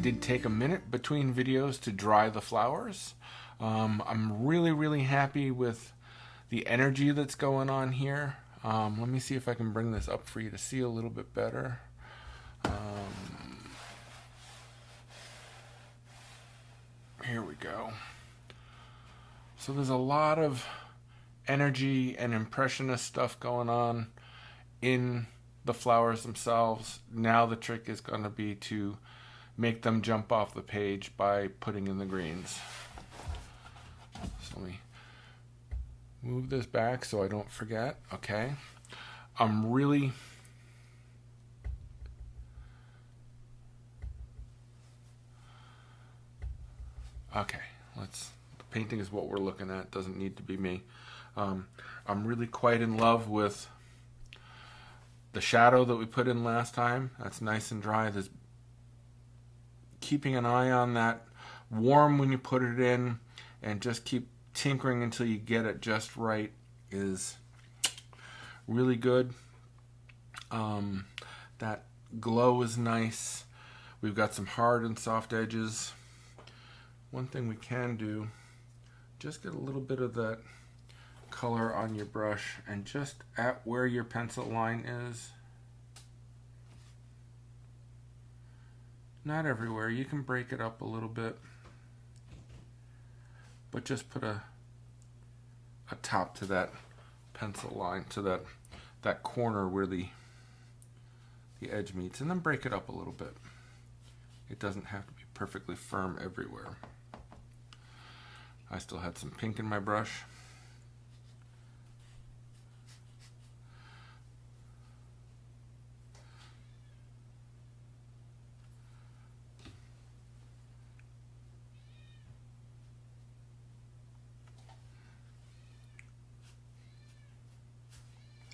did take a minute between videos to dry the flowers. I'm really happy with the energy that's going on here. Let me see if I can bring this up for you to see a little bit better. Here we go. So there's a lot of energy and impressionist stuff going on in the flowers themselves. Now the trick is going to be to make them jump off the page by putting in the greens. So let me move this back so I don't forget. Okay. Okay, the painting is what we're looking at. Doesn't need to be me. I'm really quite in love with the shadow that we put in last time. That's nice and dry. There's keeping an eye on that warm when you put it in, and just keep tinkering until you get it just right is really good. That glow is nice. We've got some hard and soft edges. One thing we can do, just get a little bit of that color on your brush and just at where your pencil line is. Not everywhere, you can break it up a little bit, but just put a top to that pencil line, to that corner where the edge meets, and then break it up a little bit. It doesn't have to be perfectly firm everywhere. I still had some pink in my brush.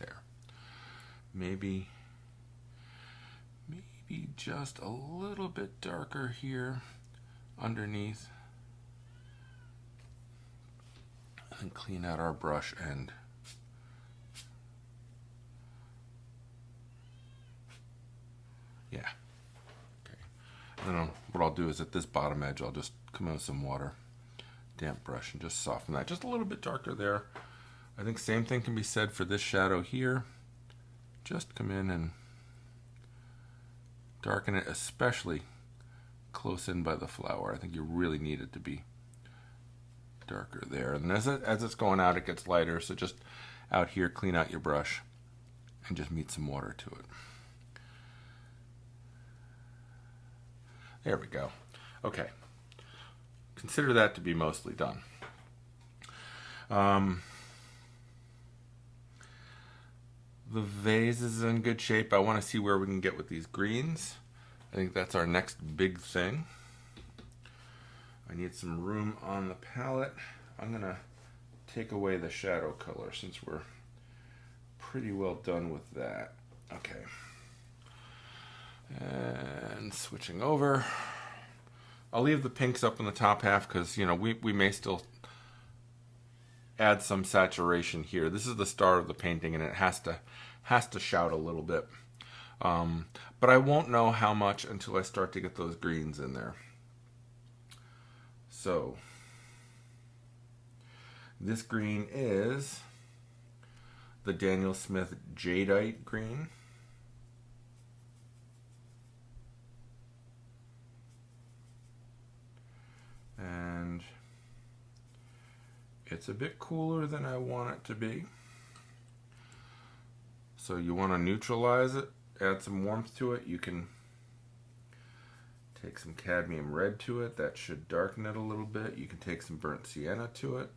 There. Maybe just a little bit darker here underneath. And clean out our brush end. Yeah. Okay. And then what I'll do is at this bottom edge, I'll just come in with some water, damp brush, and just soften that. Just a little bit darker there. I think same thing can be said for this shadow here. Just come in and darken it, especially close in by the flower. I think you really need it to be darker there, and as it's going out, it gets lighter. So just out here, clean out your brush and just meet some water to it. There we go. Okay, consider that to be mostly done. The vase is in good shape. I want to see where we can get with these greens. I think that's our next big thing. I need some room on the palette. I'm going to take away the shadow color since we're pretty well done with that. Okay. And switching over. I'll leave the pinks up in the top half because, you know, we may still add some saturation here. This is the start of the painting and it has to shout a little bit. But I won't know how much until I start to get those greens in there. So, this green is the Daniel Smith Jadeite green. And it's a bit cooler than I want it to be. So you want to neutralize it, add some warmth to it. You can take some cadmium red to it. That should darken it a little bit. You can take some burnt sienna to it.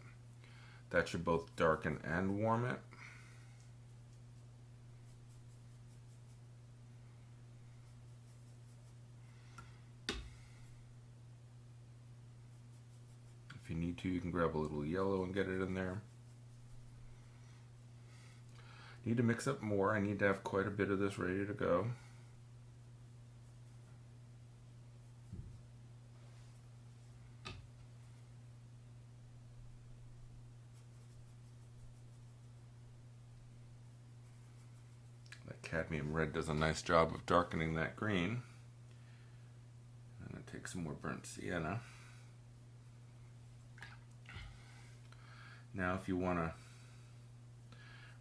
That should both darken and warm it. If you need to, you can grab a little yellow and get it in there. Need to mix up more. I need to have quite a bit of this ready to go. Cadmium red does a nice job of darkening that green. And Take some more burnt sienna. Now if you want to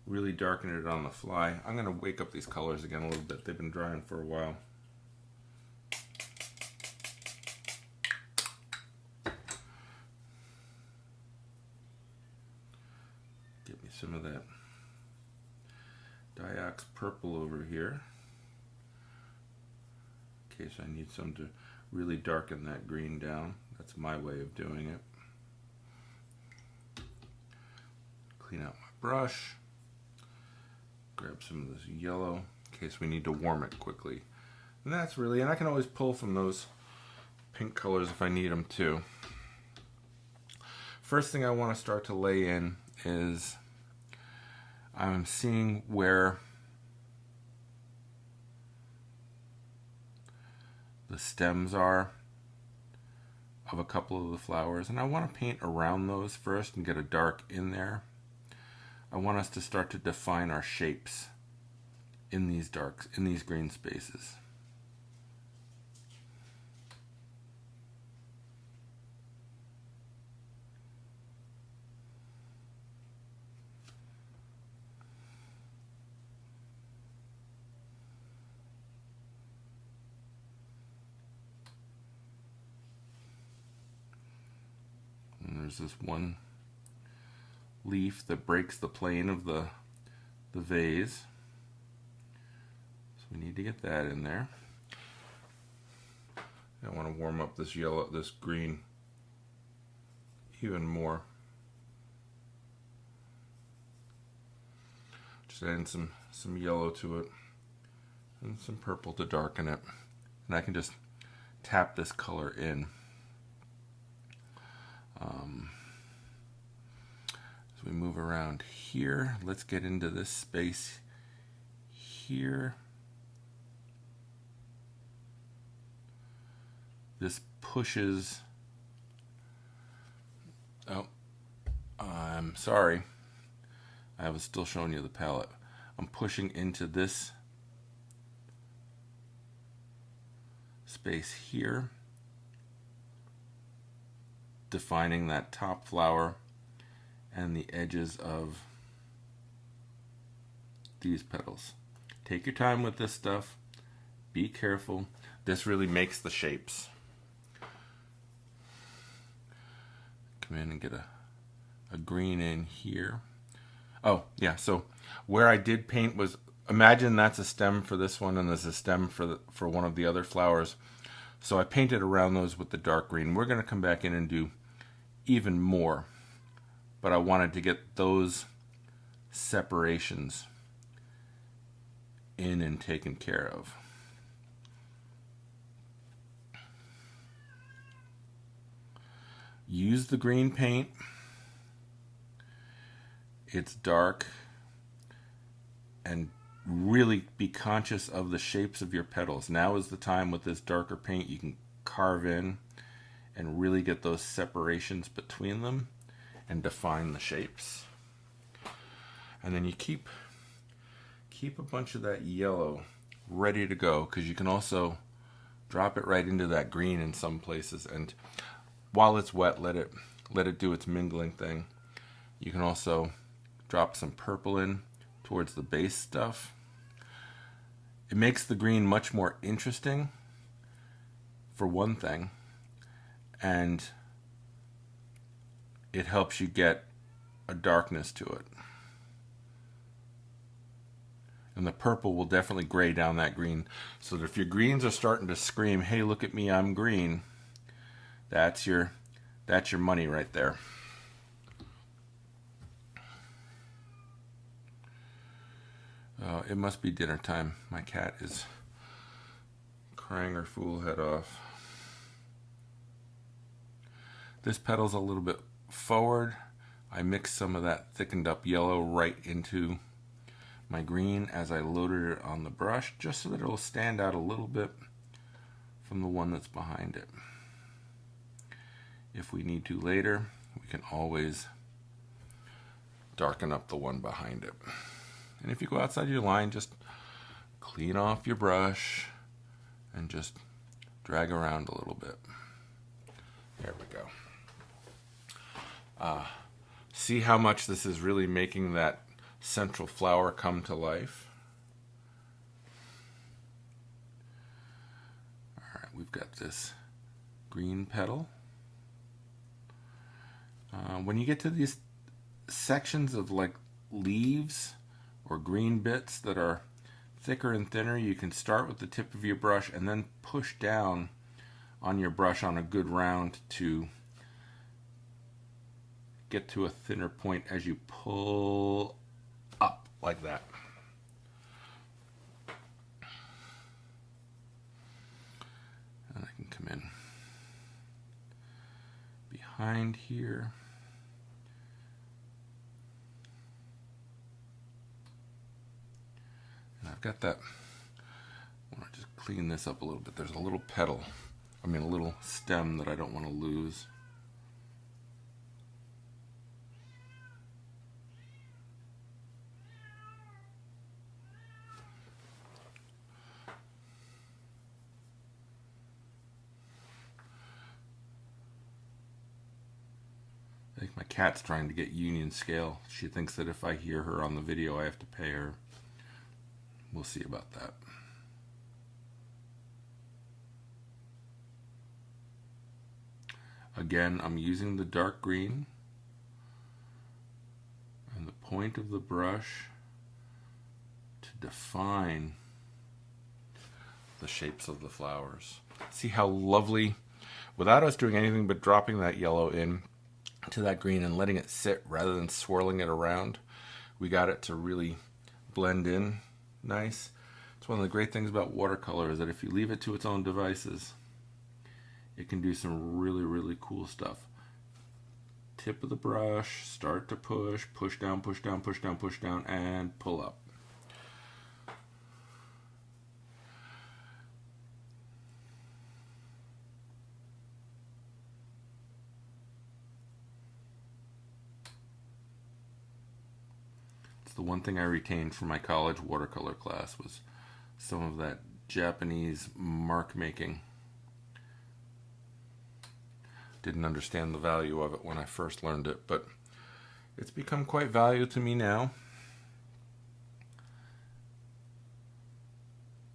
really darken it on the fly, I'm going to wake up these colors again a little bit. They've been drying for a while. Get me some of that Diox purple over here, in case I need some to really darken that green down. That's my way of doing it. Clean out my brush. Grab some of this yellow in case we need to warm it quickly. And that's really, and I can always pull from those pink colors if I need them too. First thing I want to start to lay in is I'm seeing where the stems are of a couple of the flowers, and I want to paint around those first and get a dark in there. I want us to start to define our shapes in these darks, in these green spaces. And there's this one leaf that breaks the plane of the vase. So we need to get that in there. I want to warm up this yellow, this green even more. Just adding some yellow to it and some purple to darken it. And I can just tap this color in. As we move around here, let's get into this space here. This pushes, oh, I'm sorry, I was still showing you the palette. I'm pushing into this space here, defining that top flower and the edges of these petals. Take your time with this stuff. Be careful. This really makes the shapes. Come in and get a green in here. Oh, yeah, so where I did paint was, imagine that's a stem for this one and there's a stem for one of the other flowers. So I painted around those with the dark green. We're going to come back in and do even more. But I wanted to get those separations in and taken care of. Use the green paint. It's dark, and really be conscious of the shapes of your petals. Now is the time with this darker paint you can carve in and really get those separations between them and define the shapes. And then you keep a bunch of that yellow ready to go, because you can also drop it right into that green in some places, and while it's wet, let it do its mingling thing. You can also drop some purple in towards the base stuff. It makes the green much more interesting, for one thing, and it helps you get a darkness to it. And the purple will definitely gray down that green, so that if your greens are starting to scream, hey, look at me, I'm green, that's your money right there. It must be dinner time. My cat is crying her fool head off. This petal's a little bit forward. I mixed some of that thickened up yellow right into my green as I loaded it on the brush, just so that it'll stand out a little bit from the one that's behind it. If we need to later, we can always darken up the one behind it. And if you go outside your line, just clean off your brush and just drag around a little bit. There we go. See how much this is really making that central flower come to life? All right, we've got this green petal. When you get to these sections of like leaves or green bits that are thicker and thinner, you can start with the tip of your brush and then push down on your brush on a good round to get to a thinner point as you pull up like that. And I can come in behind here. And I've got that, I want to just clean this up a little bit. There's a little petal, a little stem that I don't want to lose. I think my cat's trying to get union scale. She thinks that if I hear her on the video, I have to pay her. We'll see about that. Again, I'm using the dark green and the point of the brush to define the shapes of the flowers. See how lovely, without us doing anything but dropping that yellow in to that green and letting it sit rather than swirling it around, we got it to really blend in nice. It's one of the great things about watercolor is that if you leave it to its own devices, it can do some really, really cool stuff. Tip of the brush, start to push, push down, push down, push down, push down, and pull up. The one thing I retained from my college watercolor class was some of that Japanese mark making. Didn't understand the value of it when I first learned it, but it's become quite valuable to me now.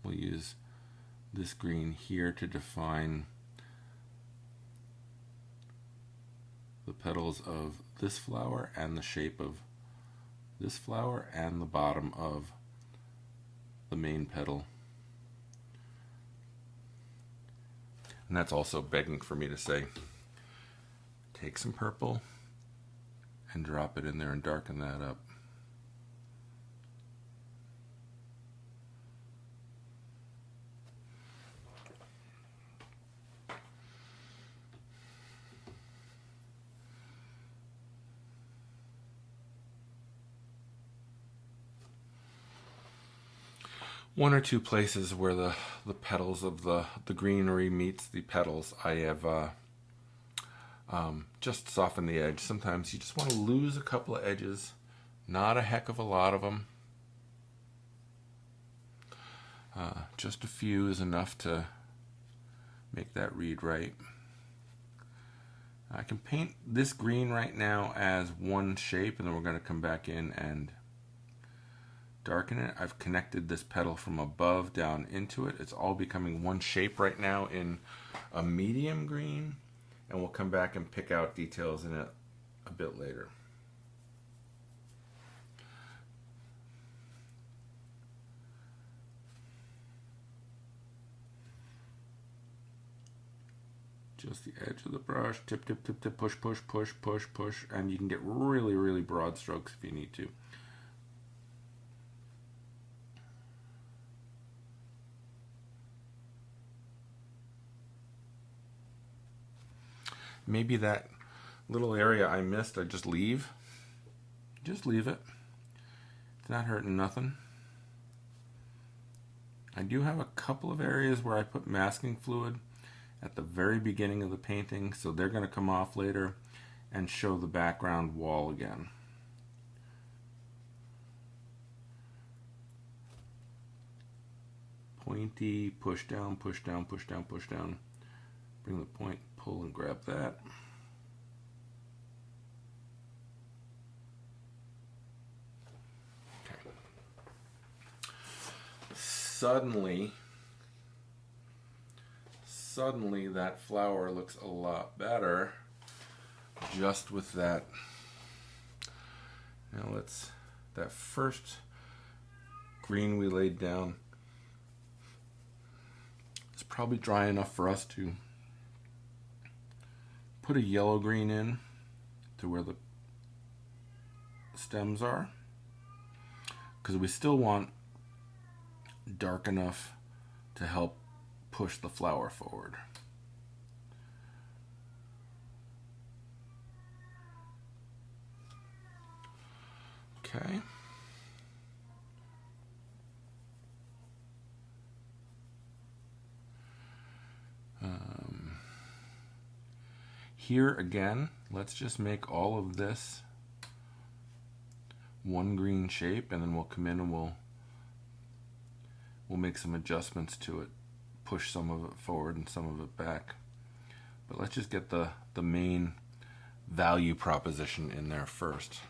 We'll use this green here to define the petals of this flower and the shape of this flower and the bottom of the main petal. And that's also begging for me to say, take some purple and drop it in there and darken that up. One or two places where the petals of the greenery meets the petals, I have just softened the edge. Sometimes you just want to lose a couple of edges, not a heck of a lot of them. Just a few is enough to make that read right. I can paint this green right now as one shape, and then we're going to come back in and darken it. I've connected this petal from above down into it. It's all becoming one shape right now in a medium green, and we'll come back and pick out details in it a bit later. Just the edge of the brush, tip, tip, tip, tip, push, push, push, push, push, and you can get really, really broad strokes if you need to. Maybe that little area I missed, I just leave. Just leave it. It's not hurting nothing. I do have a couple of areas where I put masking fluid at the very beginning of the painting, so they're going to come off later and show the background wall again. pointy, push down, push down, push down, push down. Bring the point, pull and grab that. Okay. Suddenly that flower looks a lot better just with that. Now that first green we laid down is probably dry enough for us to put a yellow green in to where the stems are, because we still want dark enough to help push the flower forward. Okay. Here again, let's just make all of this one green shape, and then we'll come in and we'll make some adjustments to it, push some of it forward and some of it back. But let's just get the main value proposition in there first.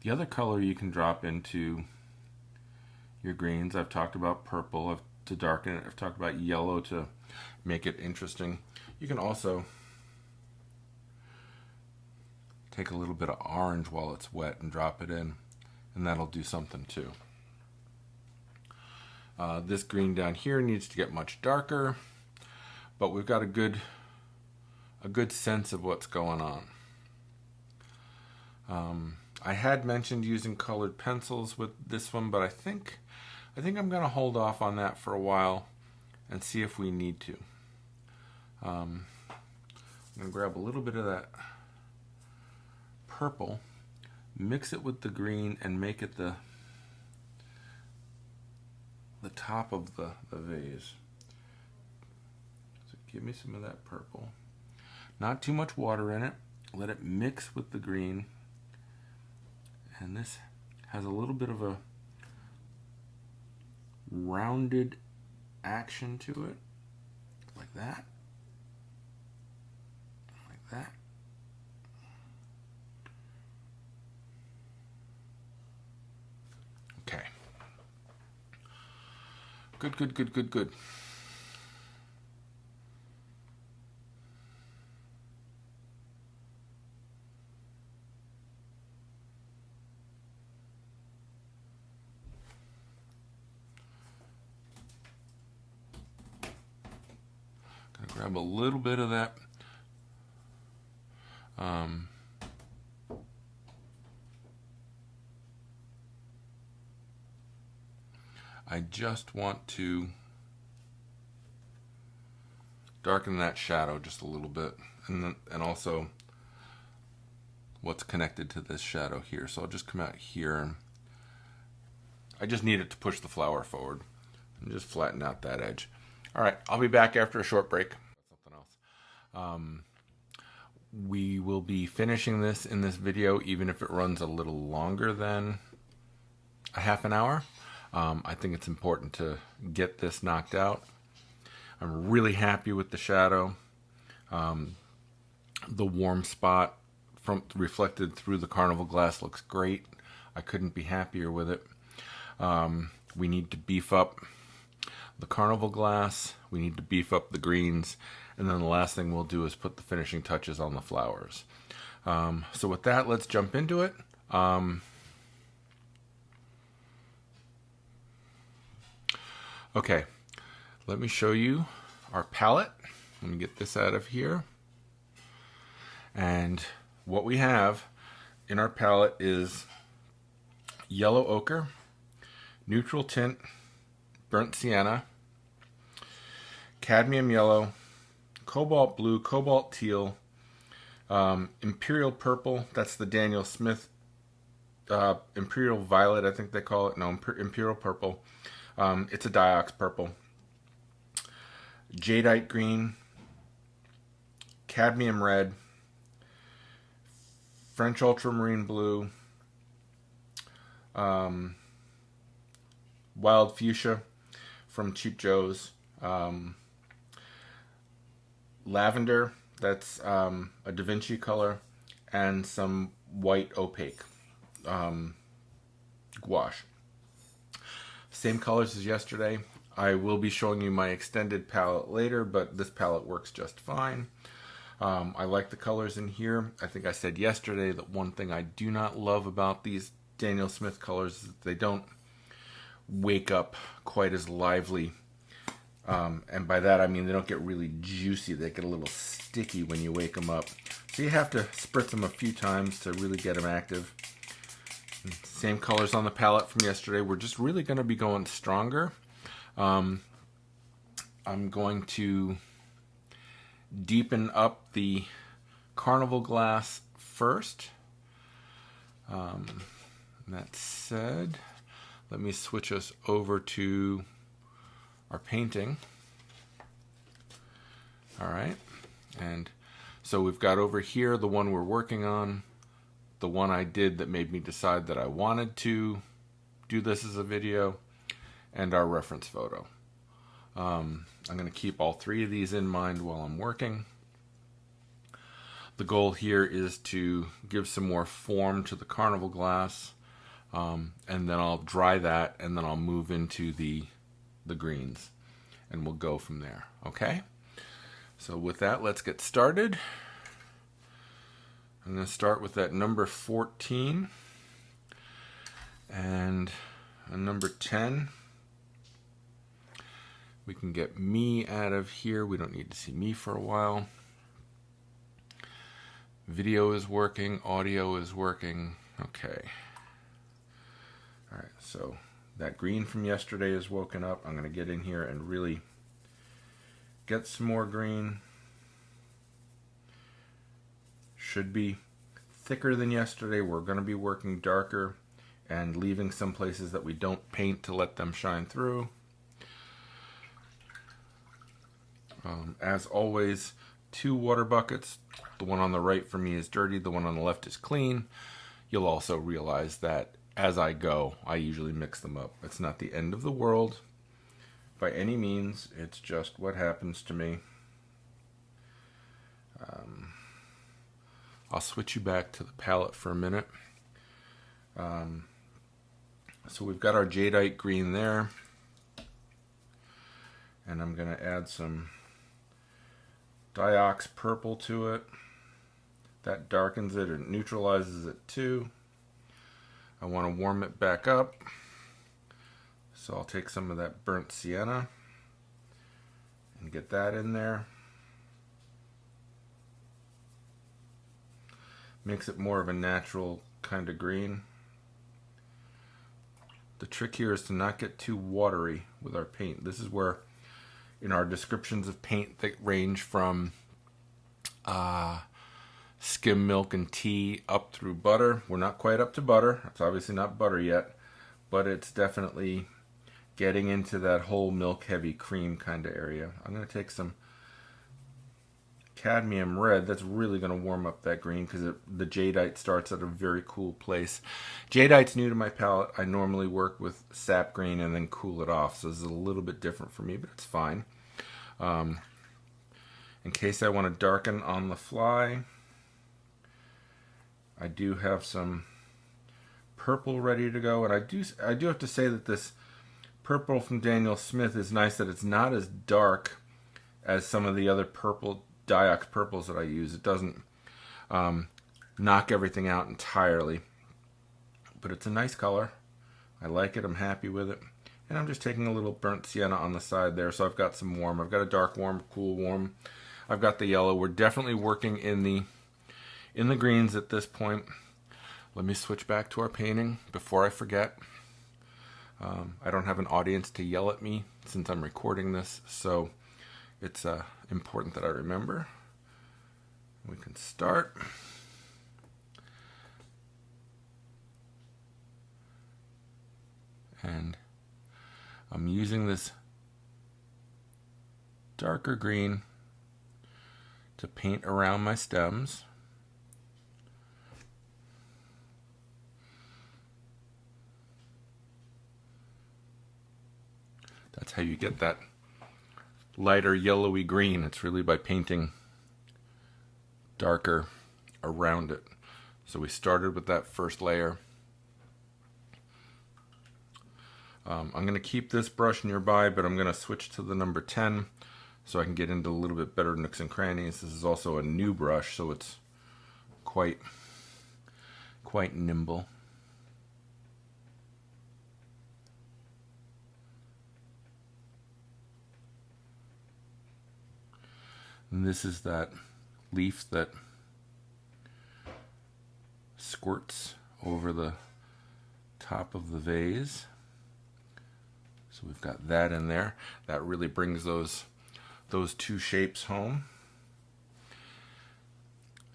The other color you can drop into your greens, I've talked about purple to darken it. I've talked about yellow to make it interesting. You can also take a little bit of orange while it's wet and drop it in, and that'll do something too. This green down here needs to get much darker, but we've got a good sense of what's going on. I had mentioned using colored pencils with this one, but I think I'm going to hold off on that for a while and see if we need to. I'm going to grab a little bit of that purple, mix it with the green, and make it the top of the vase. So give me some of that purple. Not too much water in it. Let it mix with the green. And this has a little bit of a rounded action to it, like that, like that. Okay. Good, good, good, good, good. Grab a little bit of that I just want to darken that shadow just a little bit, and also what's connected to this shadow here. So I'll just come out here, and I just need it to push the flower forward and just flatten out that edge. All right, I'll be back after a short break. Something else. We will be finishing this in this video, even if it runs a little longer than a half an hour. I think it's important to get this knocked out. I'm really happy with the shadow. The warm spot reflected through the Carnival glass looks great. I couldn't be happier with it. We need to beef up the Carnival glass, we need to beef up the greens, and then the last thing we'll do is put the finishing touches on the flowers. So with that, let's jump into it. Okay, let me show you our palette. Let me get this out of here. And what we have in our palette is yellow ochre, neutral tint, burnt sienna, cadmium yellow, cobalt blue, cobalt teal, imperial purple, that's the Daniel Smith, imperial violet, I think they call it, no, imperial purple, It's a Diox purple. Jadeite green, cadmium red, French ultramarine blue, wild fuchsia from Cheap Joe's, lavender, that's a Da Vinci color, and some white opaque gouache. Same colors as yesterday. I will be showing you my extended palette later, but this palette works just fine. I like the colors in here. I think I said yesterday that one thing I do not love about these Daniel Smith colors is that they don't wake up quite as lively. And by that I mean they don't get really juicy. They get a little sticky when you wake them up. So you have to spritz them a few times to really get them active. Same colors on the palette from yesterday. We're just really going to be going stronger. I'm going to deepen up the Carnival glass first. That said, let me switch us over to our painting. All right, and so we've got over here the one we're working on, the one I did that made me decide that I wanted to do this as a video, and our reference photo. I'm going to keep all three of these in mind while I'm working. The goal here is to give some more form to the Carnival glass, and then I'll dry that, and then I'll move into the greens, and we'll go from there. Okay? So with that, let's get started. I'm going to start with that number 14 and a number 10. We can get me out of here. We don't need to see me for a while. Video is working. Audio is working. Okay. All right, so that green from yesterday is woken up. I'm going to get in here and really get some more green. Should be thicker than yesterday. We're going to be working darker and leaving some places that we don't paint to let them shine through. As always, 2 water buckets. The one on the right for me is dirty. The one on the left is clean. You'll also realize that as I go, I usually mix them up. It's not the end of the world by any means. It's just what happens to me. I'll switch you back to the palette for a minute. So we've got our jadeite green there. And I'm going to add some Diox purple to it. That darkens it or neutralizes it too. I want to warm it back up. So I'll take some of that burnt sienna and get that in there. Makes it more of a natural kind of green. The trick here is to not get too watery with our paint. This is where in our descriptions of paint that range from skim milk and tea up through butter. We're not quite up to butter. It's obviously not butter yet, but it's definitely getting into that whole milk heavy cream kind of area. I'm going to take some cadmium red. That's really going to warm up that green because the jadeite starts at a very cool place. Jadeite's new to my palette. I normally work with sap green and then cool it off, so this is a little bit different for me, but it's fine. In case I want to darken on the fly, I do have some purple ready to go, and I do have to say that this purple from Daniel Smith is nice that it's not as dark as some of the other purple Diox purples that I use. It doesn't knock everything out entirely, but it's a nice color. I like it. I'm happy with it. And I'm just taking a little burnt sienna on the side there, so I've got some warm. I've got a dark warm, cool warm. I've got the yellow. We're definitely working in the greens at this point. Let me switch back to our painting before I forget. I don't have an audience to yell at me since I'm recording this, so it's important that I remember. We can start. And I'm using this darker green to paint around my stems. That's how you get that lighter yellowy green. It's really by painting darker around it. So we started with that first layer. I'm going to keep this brush nearby, but I'm going to switch to the number 10 so I can get into a little bit better nooks and crannies. This is also a new brush, so it's quite nimble. And this is that leaf that squirts over the top of the vase. So we've got that in there. That really brings those two shapes home.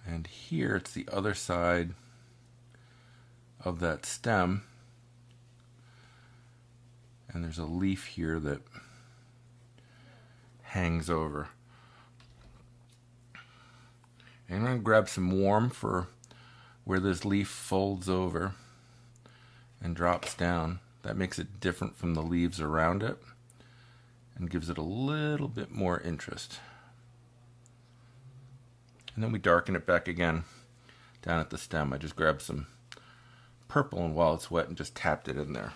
And here it's the other side of that stem. And there's a leaf here that hangs over. And I'm going to grab some warm for where this leaf folds over and drops down. That makes it different from the leaves around it and gives it a little bit more interest. And then we darken it back again down at the stem. I just grabbed some purple, and while it's wet, and just tapped it in there.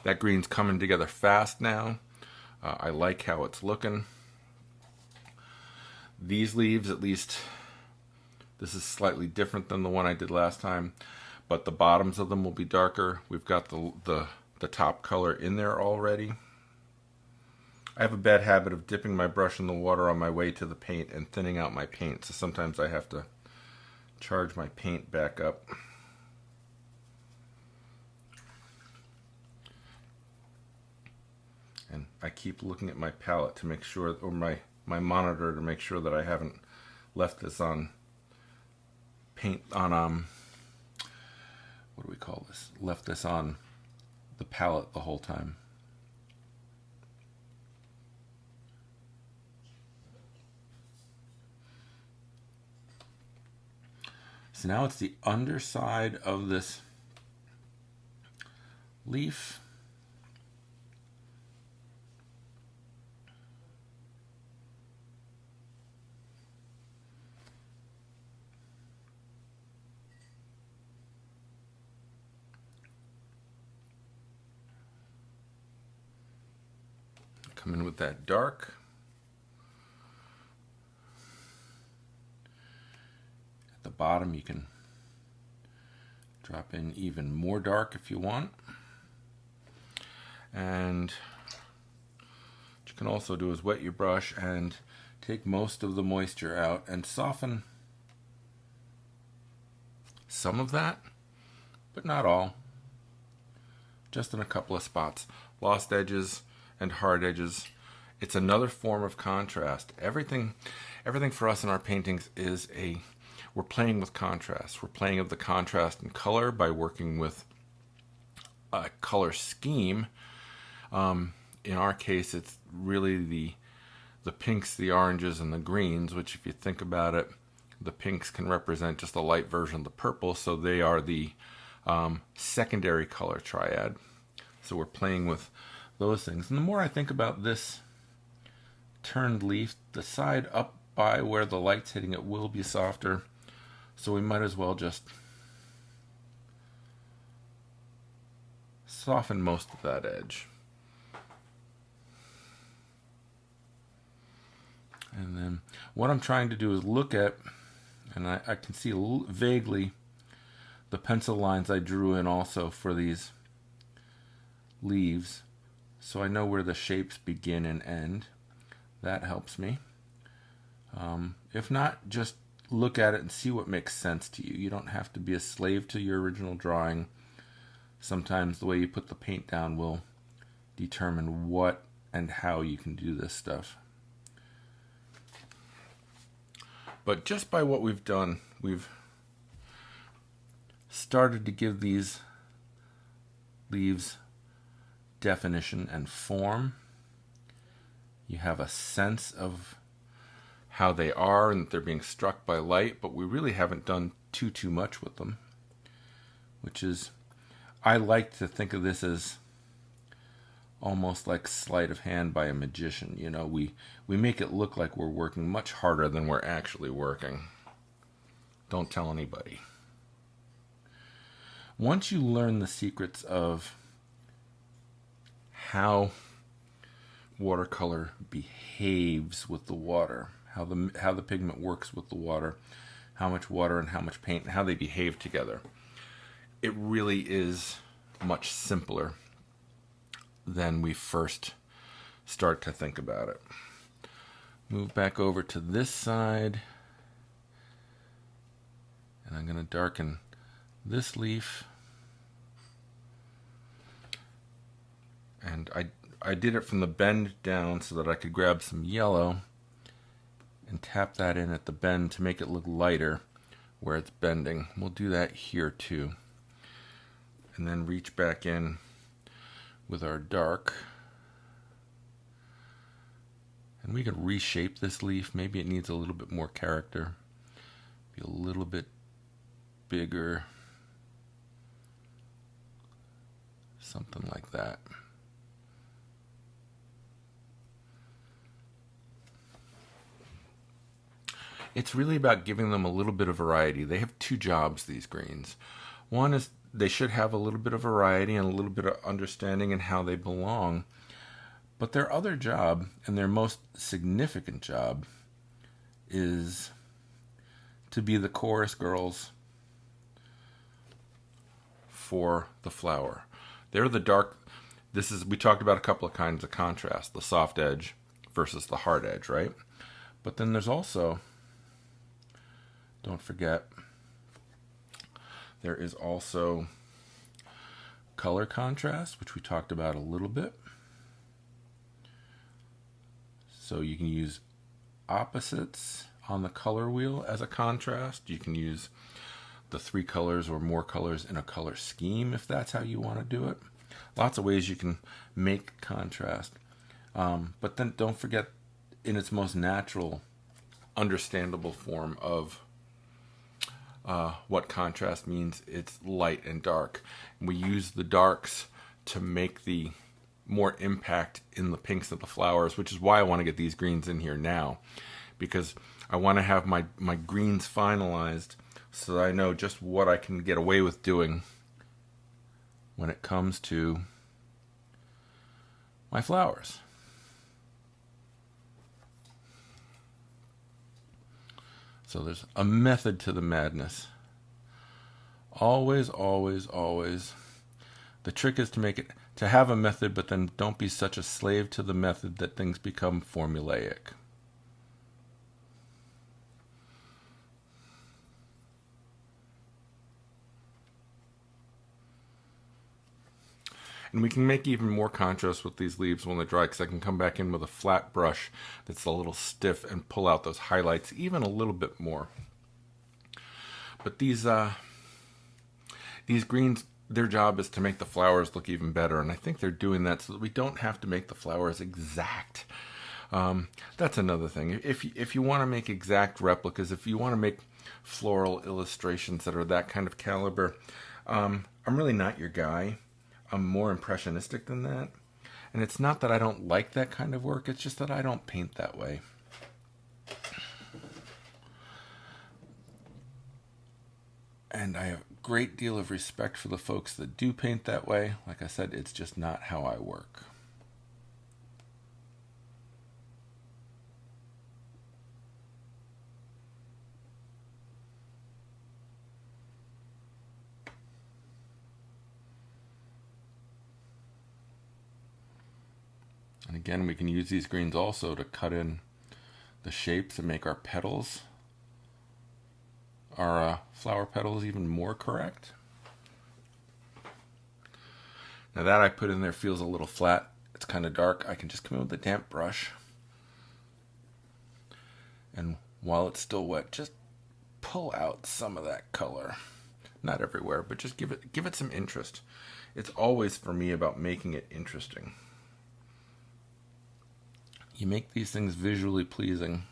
That green's coming together fast now. I like how it's looking. These leaves, at least, this is slightly different than the one I did last time, but the bottoms of them will be darker. We've got the top color in there already. I have a bad habit of dipping my brush in the water on my way to the paint and thinning out my paint, so sometimes I have to charge my paint back up. And I keep looking at my palette to make sure, or my monitor to make sure that I haven't left this on paint on what do we call this? Left this on the palette the whole time. So now it's the underside of this leaf. Come in with that dark. At the bottom you can drop in even more dark if you want. And what you can also do is wet your brush and take most of the moisture out and soften some of that, but not all. Just in a couple of spots. Lost edges and hard edges. It's another form of contrast. Everything for us in our paintings is we're playing with contrast. We're playing with the contrast in color by working with a color scheme. In our case, it's really the pinks, the oranges, and the greens, which if you think about it, the pinks can represent just a light version of the purple, so they are the secondary color triad. So we're playing with those things. And the more I think about this turned leaf, the side up by where the light's hitting it will be softer, so we might as well just soften most of that edge. And then what I'm trying to do is look at, and I can see vaguely the pencil lines I drew in also for these leaves, so I know where the shapes begin and end. That helps me. If not, just look at it and see what makes sense to you. You don't have to be a slave to your original drawing. Sometimes the way you put the paint down will determine what and how you can do this stuff. But just by what we've done, we've started to give these leaves definition and form. You have a sense of how they are and that they're being struck by light, but we really haven't done too much with them, which is, I like to think of this as almost like sleight of hand by a magician. You know, we make it look like we're working much harder than we're actually working. Don't tell anybody. Once you learn the secrets of how watercolor behaves with the water, how the pigment works with the water, how much water and how much paint, and how they behave together, it really is much simpler than we first start to think about it. Move back over to this side, and I'm going to darken this leaf. And I did it from the bend down so that I could grab some yellow and tap that in at the bend to make it look lighter where it's bending. We'll do that here too. And then reach back in with our dark. And we can reshape this leaf. Maybe it needs a little bit more character. Be a little bit bigger. Something like that. It's really about giving them a little bit of variety. They have two jobs, these greens. One is they should have a little bit of variety and a little bit of understanding in how they belong. But their other job, and their most significant job, is to be the chorus girls for the flower. They're the dark. We talked about a couple of kinds of contrast, the soft edge versus the hard edge, right? But then there's also, don't forget, there is also color contrast, which we talked about a little bit. So you can use opposites on the color wheel as a contrast. You can use the 3 colors or more colors in a color scheme if that's how you want to do it. Lots of ways you can make contrast. But then don't forget, in its most natural, understandable form of what contrast means, it's light and dark. And we use the darks to make the more impact in the pinks of the flowers, which is why I want to get these greens in here now, because I want to have my greens finalized so that I know just what I can get away with doing when it comes to my flowers. So there's a method to the madness. Always, always, always. The trick is to have a method, but then don't be such a slave to the method that things become formulaic. And we can make even more contrast with these leaves when they're dry, because I can come back in with a flat brush that's a little stiff and pull out those highlights even a little bit more. But these greens, their job is to make the flowers look even better, and I think they're doing that so that we don't have to make the flowers exact. That's another thing. If you want to make exact replicas, if you want to make floral illustrations that are that kind of caliber, I'm really not your guy. I'm more impressionistic than that. And it's not that I don't like that kind of work, it's just that I don't paint that way. And I have a great deal of respect for the folks that do paint that way. Like I said, it's just not how I work. And again, we can use these greens also to cut in the shapes and make our petals, our flower petals, even more correct. Now that I put in there feels a little flat. It's kind of dark. I can just come in with a damp brush. And while it's still wet, just pull out some of that color. Not everywhere, but just give it some interest. it's always for me about making it interesting. You make these things visually pleasing.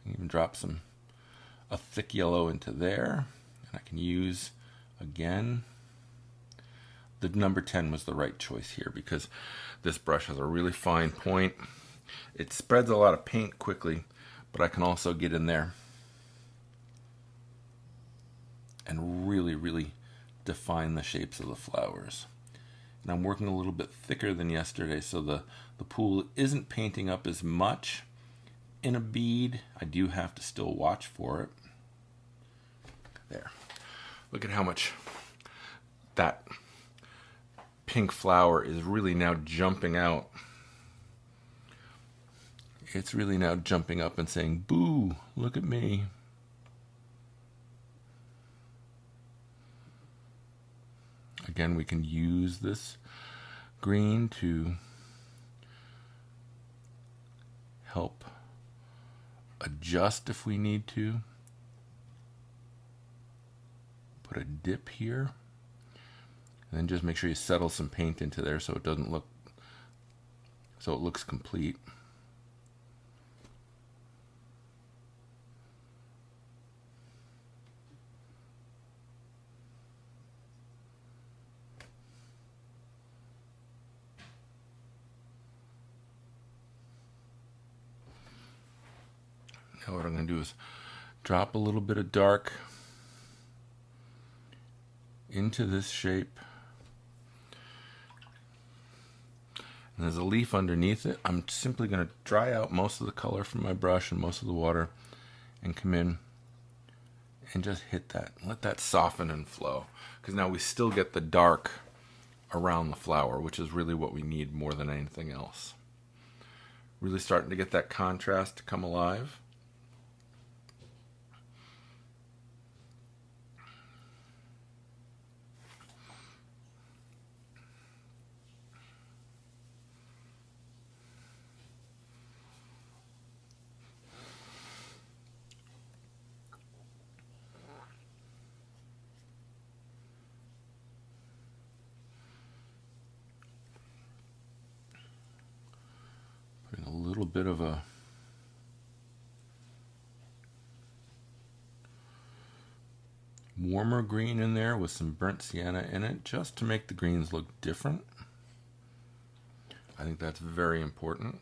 You can drop a thick yellow into there, and I can use, again, the number 10 was the right choice here because this brush has a really fine point. It spreads a lot of paint quickly, but I can also get in there and really, really define the shapes of the flowers. And I'm working a little bit thicker than yesterday, so the pool isn't painting up as much in a bead. I do have to still watch for it. There. Look at how much that pink flower is really now jumping out. It's really now jumping up and saying, "Boo, look at me." Again, we can use this green to help adjust if we need to. Put a dip here. And then just make sure you settle some paint into there so it doesn't look, so it looks complete. Now what I'm going to do is drop a little bit of dark into this shape. And there's a leaf underneath it. I'm simply going to dry out most of the color from my brush and most of the water and come in and just hit that. Let that soften and flow. Because now we still get the dark around the flower, which is really what we need more than anything else. Really starting to get that contrast to come alive. Putting a little bit of a warmer green in there with some burnt sienna in it, just to make the greens look different. I think that's very important.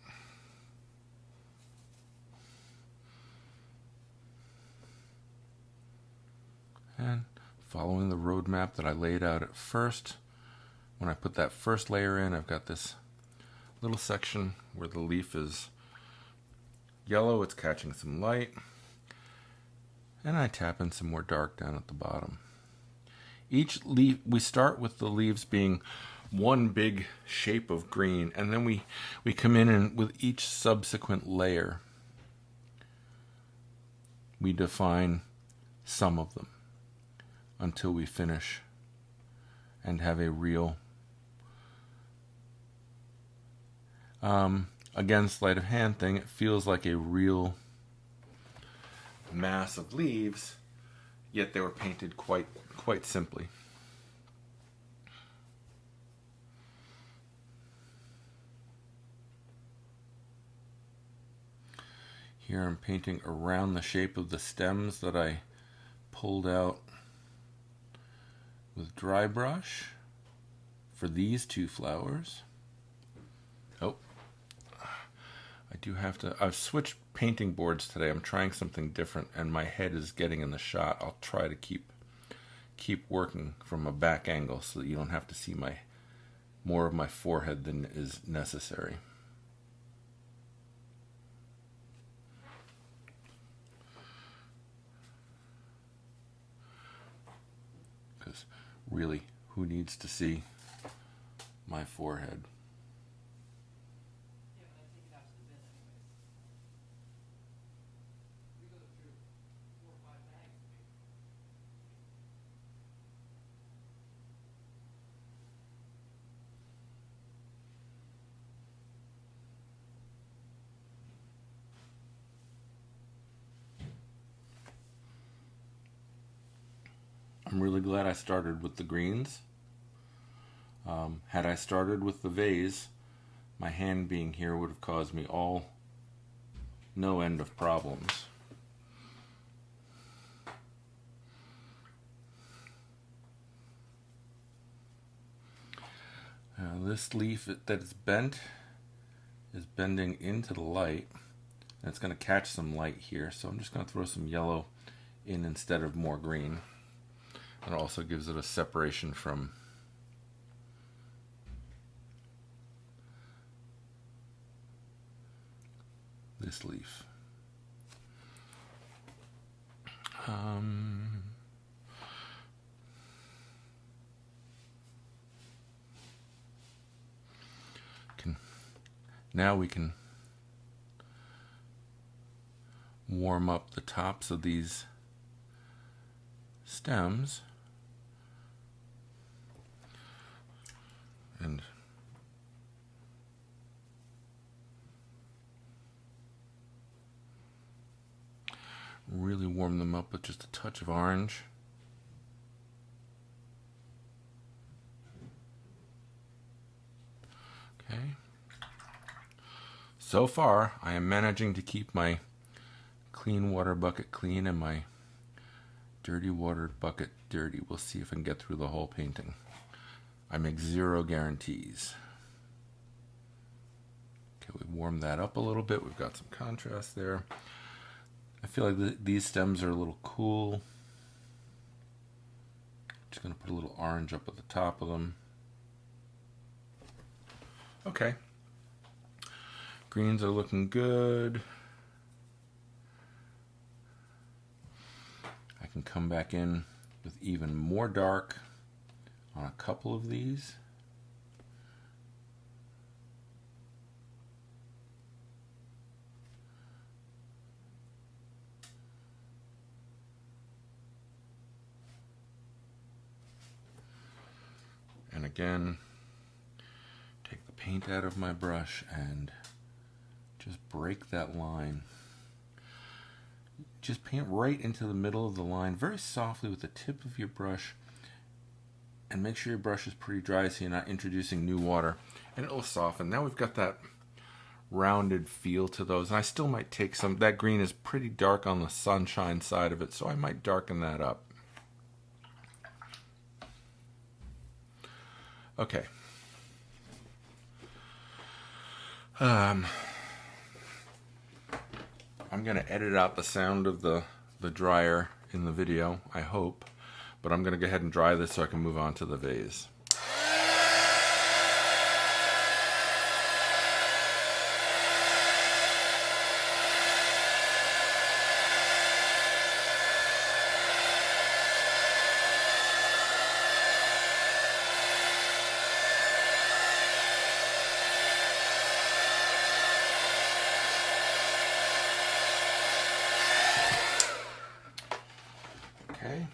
And following the roadmap that I laid out at first, when I put that first layer in, I've got this little section where the leaf is yellow, it's catching some light, and I tap in some more dark down at the bottom. Each leaf, we start with the leaves being one big shape of green, and then we come in and with each subsequent layer, we define some of them until we finish and have a real, again, sleight of hand thing, it feels like a real mass of leaves, yet they were painted quite simply. Here I'm painting around the shape of the stems that I pulled out with dry brush for these two flowers. Oh, I do have to, I've switched painting boards today. I'm trying something different and my head is getting in the shot. I'll try to keep working from a back angle so that you don't have to see more of my forehead than is necessary. Because really, who needs to see my forehead? I'm really glad I started with the greens Had I started with the vase, my hand being here would have caused me no end of problems. This leaf that is bent is bending into the light, and it's going to catch some light here, so I'm just going to throw some yellow in instead of more green. It also gives it a separation from this leaf. Now we can warm up the tops of these stems and really warm them up with just a touch of orange. Okay. So far, I am managing to keep my clean water bucket clean and my dirty water bucket dirty. We'll see if I can get through the whole painting. I make 0 guarantees. Okay, we warm that up a little bit. We've got some contrast there. I feel like these stems are a little cool. Just going to put a little orange up at the top of them. Okay. Greens are looking good. I can come back in with even more dark on a couple of these. And again, take the paint out of my brush and just break that line. Just paint right into the middle of the line very softly with the tip of your brush, and make sure your brush is pretty dry so you're not introducing new water, and it will soften. Now we've got that rounded feel to those, and I still might take some. That green is pretty dark on the sunshine side of it, so I might darken that up. Okay. I'm going to edit out the sound of the dryer in the video, I hope. But I'm going to go ahead and dry this so I can move on to the vase. Okay.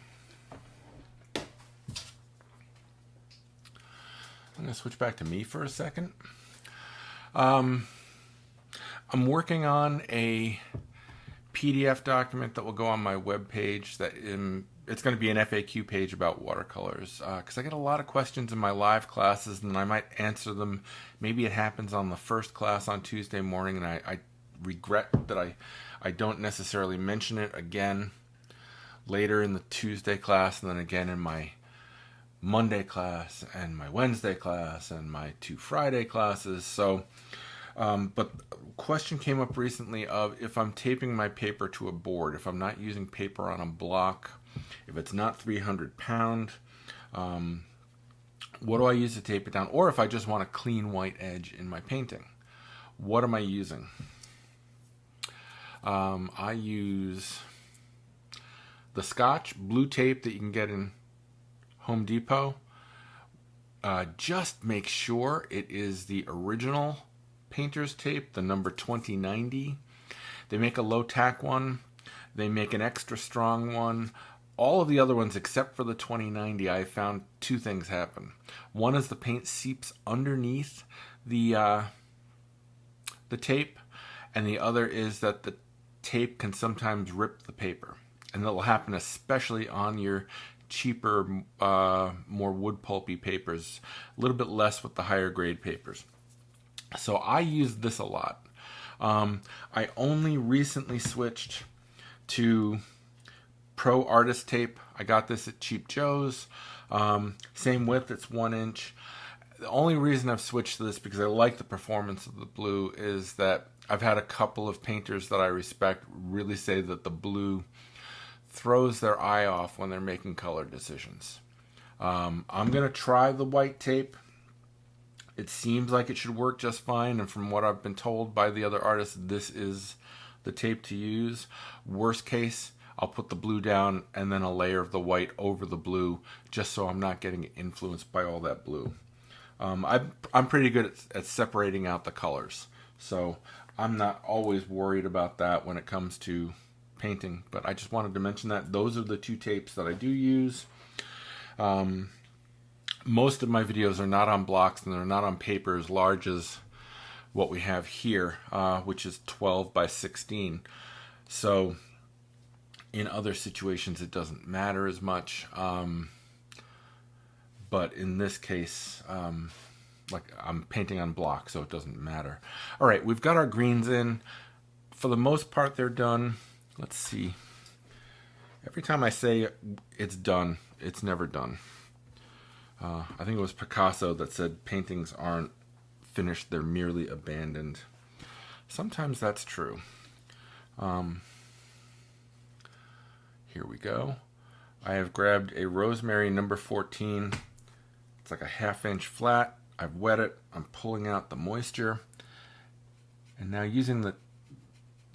I'm going to switch back to me for a second. I'm working on a PDF document that will go on my webpage. It's going to be an FAQ page about watercolors, because I get a lot of questions in my live classes, and I might answer them. Maybe it happens on the first class on Tuesday morning, and I regret that I don't necessarily mention it again later in the Tuesday class, and then again in my Monday class and my Wednesday class and my 2 Friday classes. So, but a question came up recently of if I'm taping my paper to a board, if I'm not using paper on a block, if it's not 300 pound, what do I use to tape it down? Or if I just want a clean white edge in my painting, what am I using? I use the Scotch blue tape that you can get in Home Depot. Just make sure it is the original painter's tape, the number 2090. They make a low tack one. They make an extra strong one. All of the other ones except for the 2090, I found 2 things happen. One is the paint seeps underneath the tape, and the other is that the tape can sometimes rip the paper. And that will happen especially on your cheaper, more wood pulpy papers, a little bit less with the higher grade papers. So I use this a lot. I only recently switched to Pro Artist tape. I got this at Cheap Joe's. Same width, it's 1 inch. The only reason I've switched to this because I like the performance of the blue is that I've had a couple of painters that I respect really say that the blue throws their eye off when they're making color decisions. I'm going to try the white tape. It seems like it should work just fine, and from what I've been told by the other artists, this is the tape to use. Worst case, I'll put the blue down and then a layer of the white over the blue just so I'm not getting influenced by all that blue. I'm pretty good at separating out the colors, so I'm not always worried about that when it comes to painting, but I just wanted to mention that those are the two tapes that I do use. Most of my videos are not on blocks and they're not on paper as large as what we have here, which is 12 by 16. So in other situations it doesn't matter as much, but in this case, like I'm painting on block, so it doesn't matter. All right, we've got our greens in. For the most part, they're done. Let's see. Every time I say it's done, it's never done. I think it was Picasso that said paintings aren't finished, they're merely abandoned. Sometimes that's true. Here we go. I have grabbed a rosemary number 14. It's like a 1/2 inch flat. I've wet it. I'm pulling out the moisture. And now using the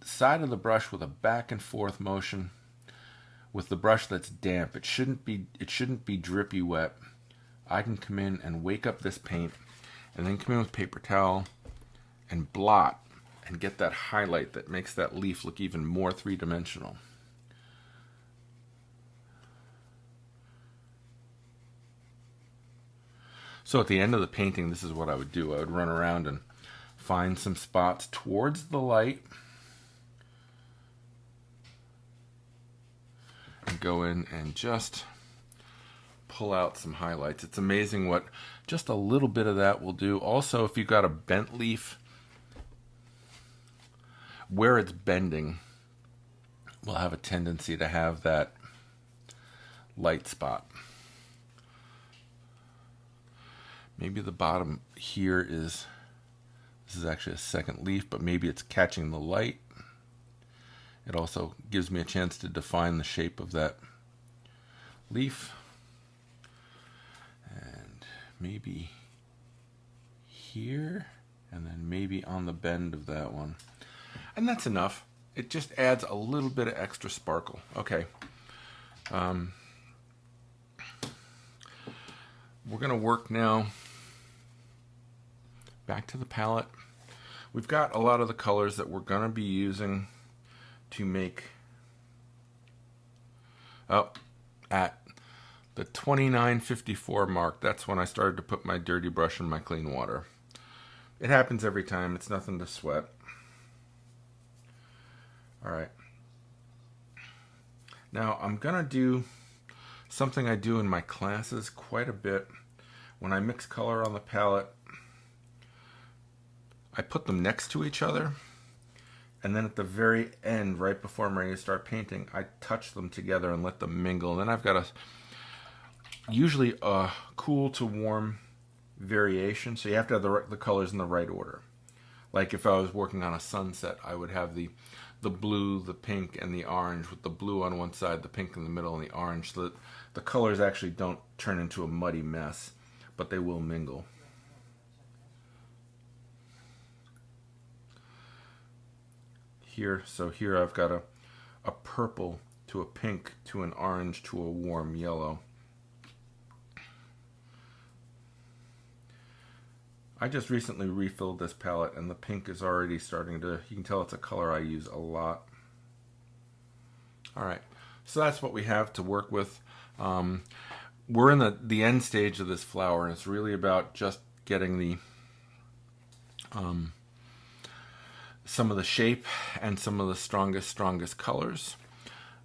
side of the brush with a back and forth motion with the brush that's damp. It shouldn't be drippy wet. I can come in and wake up this paint and then come in with paper towel and blot and get that highlight that makes that leaf look even more three-dimensional. So at the end of the painting, this is what I would do. I would run around and find some spots towards the light and go in and just pull out some highlights. It's amazing what just a little bit of that will do. Also, if you've got a bent leaf, where it's bending will have a tendency to have that light spot. Maybe the bottom here this is actually a second leaf, but maybe it's catching the light. It also gives me a chance to define the shape of that leaf. And maybe here, and then maybe on the bend of that one. And that's enough. It just adds a little bit of extra sparkle. Okay. We're going to work now back to the palette. We've got a lot of the colors that we're going to be using to make at the 29:54 mark. That's when I started to put my dirty brush in my clean water. It happens every time. It's nothing to sweat. All right. Now I'm going to do something I do in my classes quite a bit. When I mix color on the palette, I put them next to each other, and then at the very end, right before I'm ready to start painting, I touch them together and let them mingle. And then I've got usually a cool to warm variation, so you have to have the colors in the right order. Like if I was working on a sunset, I would have the blue, the pink, and the orange, with the blue on one side, the pink in the middle, and the orange, so that the colors actually don't turn into a muddy mess, but they will mingle. Here I've got a purple to a pink to an orange to a warm yellow. I just recently refilled this palette and the pink is already starting to, you can tell it's a color I use a lot. Alright, so that's what we have to work with. We're in the end stage of this flower, and it's really about just getting the some of the shape and some of the strongest colors.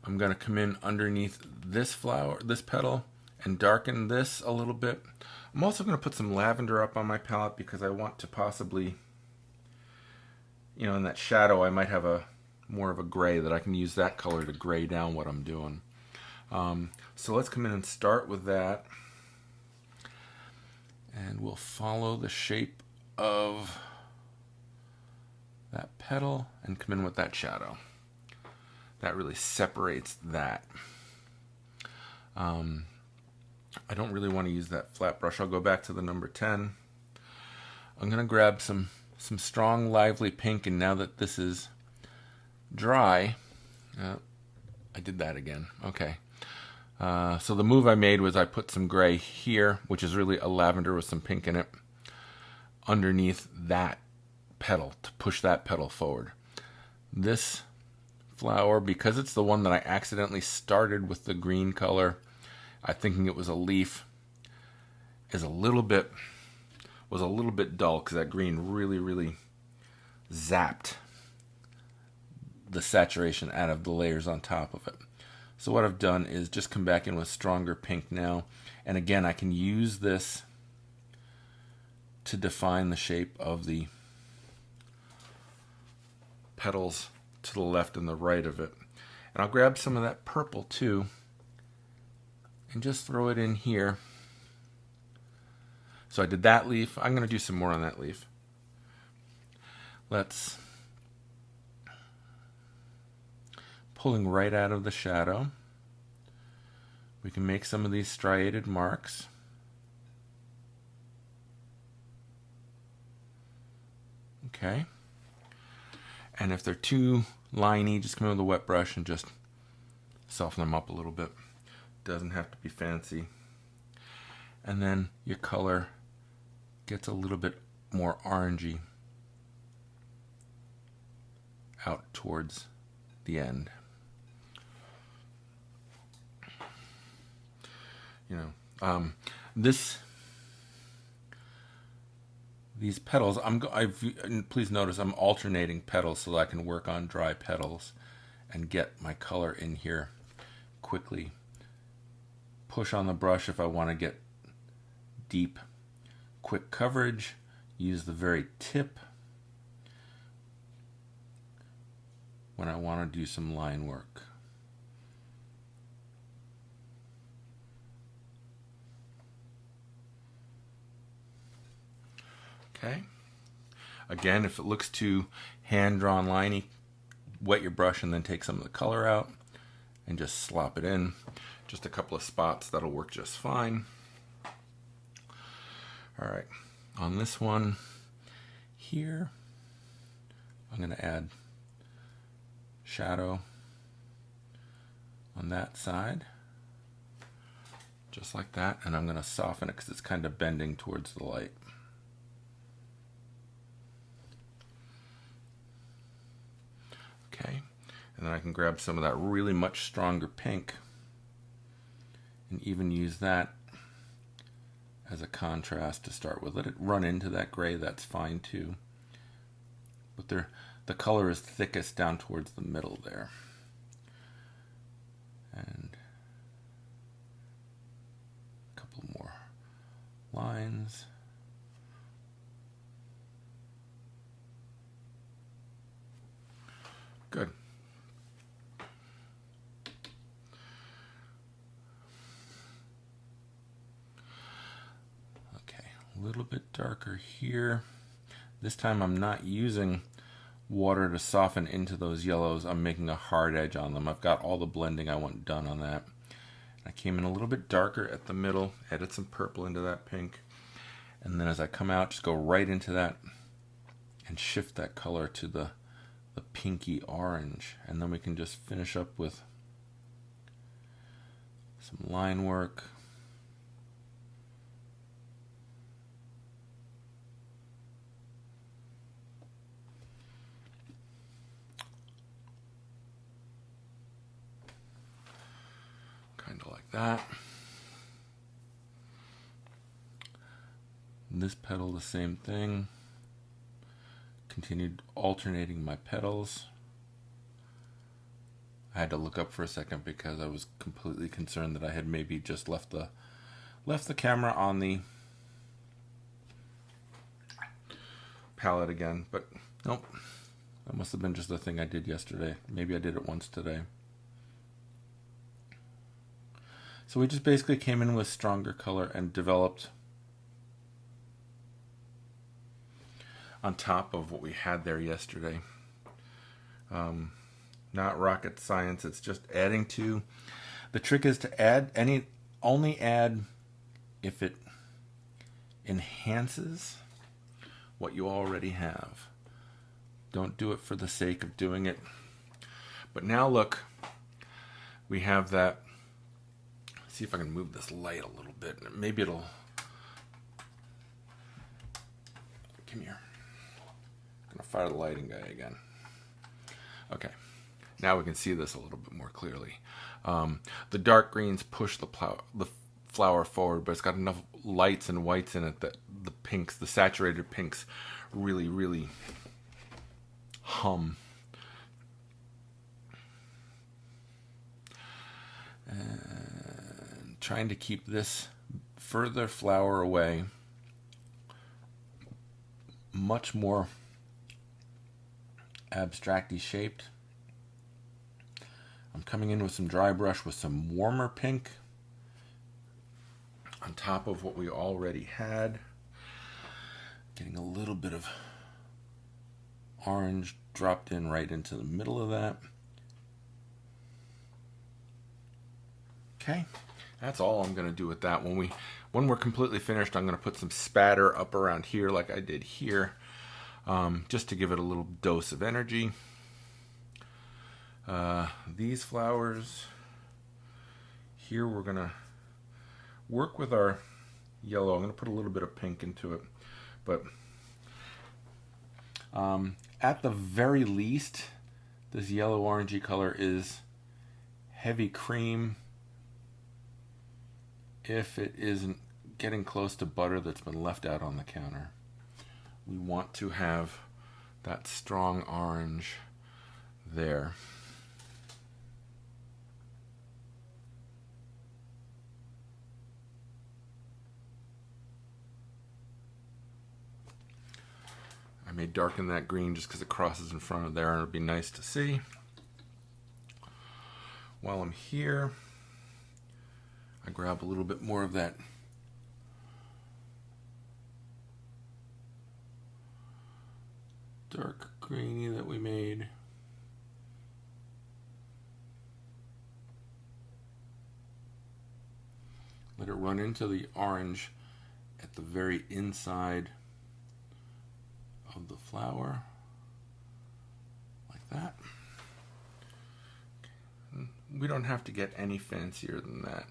I'm going to come in underneath this flower, this petal, and darken this a little bit. I'm also going to put some lavender up on my palette because I want to possibly, you know, in that shadow I might have a more of a gray that I can use that color to gray down what I'm doing. So let's come in and start with that. And we'll follow the shape of that petal and come in with that shadow. That really separates that. I don't really want to use that flat brush. I'll go back to the number 10. I'm going to grab some strong, lively pink, and now that this is dry, I did that again. Okay. So the move I made was I put some gray here, which is really a lavender with some pink in it, underneath that petal to push that petal forward. This flower, because it's the one that I accidentally started with the green color, I thinking it was a leaf, was a little bit dull because that green really zapped the saturation out of the layers on top of it. So what I've done is just come back in with stronger pink now, and again I can use this to define the shape of the petals to the left and the right of it. And I'll grab some of that purple too and just throw it in here. So I did that leaf. I'm going to do some more on that leaf. Let's pulling right out of the shadow. We can make some of these striated marks. Okay. And if they're too liney, just come in with a wet brush and just soften them up a little bit. Doesn't have to be fancy. And then your color gets a little bit more orangey out towards the end. You know, these petals, and please notice I'm alternating petals so that I can work on dry petals and get my color in here quickly. Push on the brush if I want to get deep, quick coverage. Use the very tip when I want to do some line work. Okay. Again, if it looks too hand-drawn liney, wet your brush and then take some of the color out and just slop it in. Just a couple of spots, that'll work just fine. All right, on this one here, I'm going to add shadow on that side, just like that, and I'm going to soften it because it's kind of bending towards the light. Okay, and then I can grab some of that really much stronger pink and even use that as a contrast to start with. Let it run into that gray, that's fine too. But the color is thickest down towards the middle there. And a couple more lines. Good. Okay, a little bit darker here. This time I'm not using water to soften into those yellows. I'm making a hard edge on them. I've got all the blending I want done on that. I came in a little bit darker at the middle, added some purple into that pink, and then as I come out, just go right into that and shift that color to the pinky orange, and then we can just finish up with some line work. Kind of like that. And this petal, the same thing. Continued alternating my petals. I had to look up for a second because I was completely concerned that I had maybe just left the camera on the palette again, but nope. That must have been just a thing I did yesterday. Maybe I did it once today. So we just basically came in with stronger color and developed on top of what we had there yesterday. Not rocket science, it's just adding to. The trick is to only add if it enhances what you already have. Don't do it for the sake of doing it. But now look, we have that. See if I can move this light a little bit. Maybe it'll. Come here. I'm gonna fire the lighting guy again. Okay. Now we can see this a little bit more clearly. The dark greens push the flower forward, but it's got enough lights and whites in it that the pinks, the saturated pinks, really, really hum. And trying to keep this further flower away, much more abstractly shaped. I'm coming in with some dry brush with some warmer pink on top of what we already had. Getting a little bit of orange dropped in right into the middle of that. Okay, that's all I'm going to do with that. When we're completely finished, I'm going to put some spatter up around here like I did here, just to give it a little dose of energy. These flowers here, we're going to work with our yellow. I'm going to put a little bit of pink into it, but at the very least, this yellow orangey color is heavy cream. If it isn't getting close to butter that's been left out on the counter, we want to have that strong orange there. I may darken that green just because it crosses in front of there and it'll be nice to see. While I'm here, I grab a little bit more of that dark greeny that we made. Let it run into the orange at the very inside of the flower, like that. We don't have to get any fancier than that.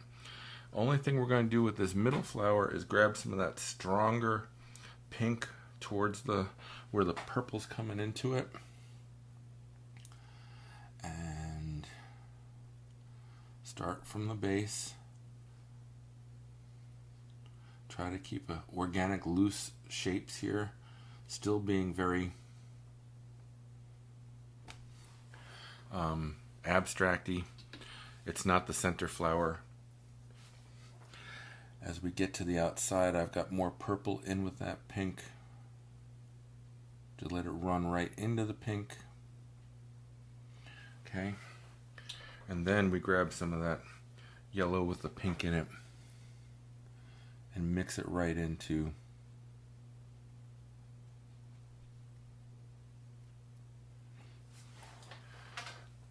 Only thing we're going to do with this middle flower is grab some of that stronger pink towards where the purple's coming into it, and start from the base. Try to keep organic loose shapes here, still being very abstracty. It's not the center flower. As we get to the outside, I've got more purple in with that pink to let it run right into the pink. Okay. And then we grab some of that yellow with the pink in it and mix it right into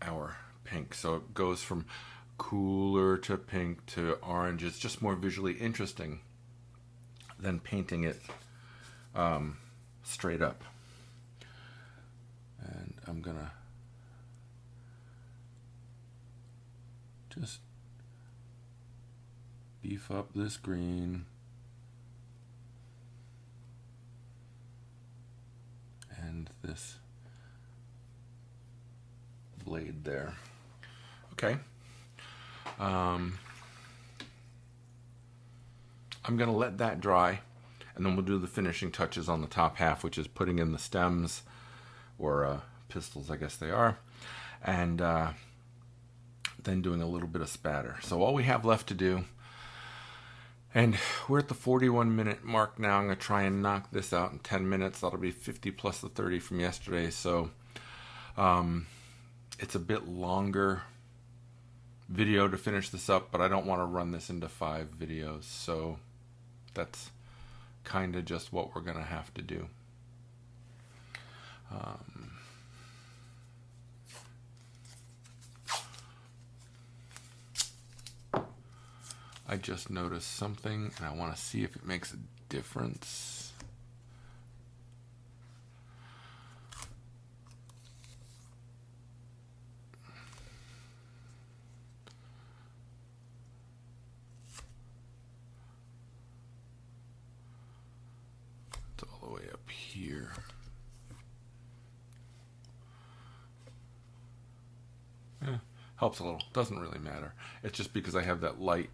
our pink. So it goes from cooler to pink to orange. It's just more visually interesting than painting it straight up. And I'm gonna just beef up this green and this blade there. Okay. I'm going to let that dry, and then we'll do the finishing touches on the top half, which is putting in the stems, or pistils, I guess they are. And then doing a little bit of spatter. So all we have left to do, and we're at the 41-minute mark now. I'm going to try and knock this out in 10 minutes. That'll be 50 plus the 30 from yesterday. So it's a bit longer video to finish this up, but I don't want to run this into 5 videos. So that's kind of just what we're going to have to do. I just noticed something and I want to see if it makes a difference. It's all the way up here. Helps a little. Doesn't really matter. It's just because I have that light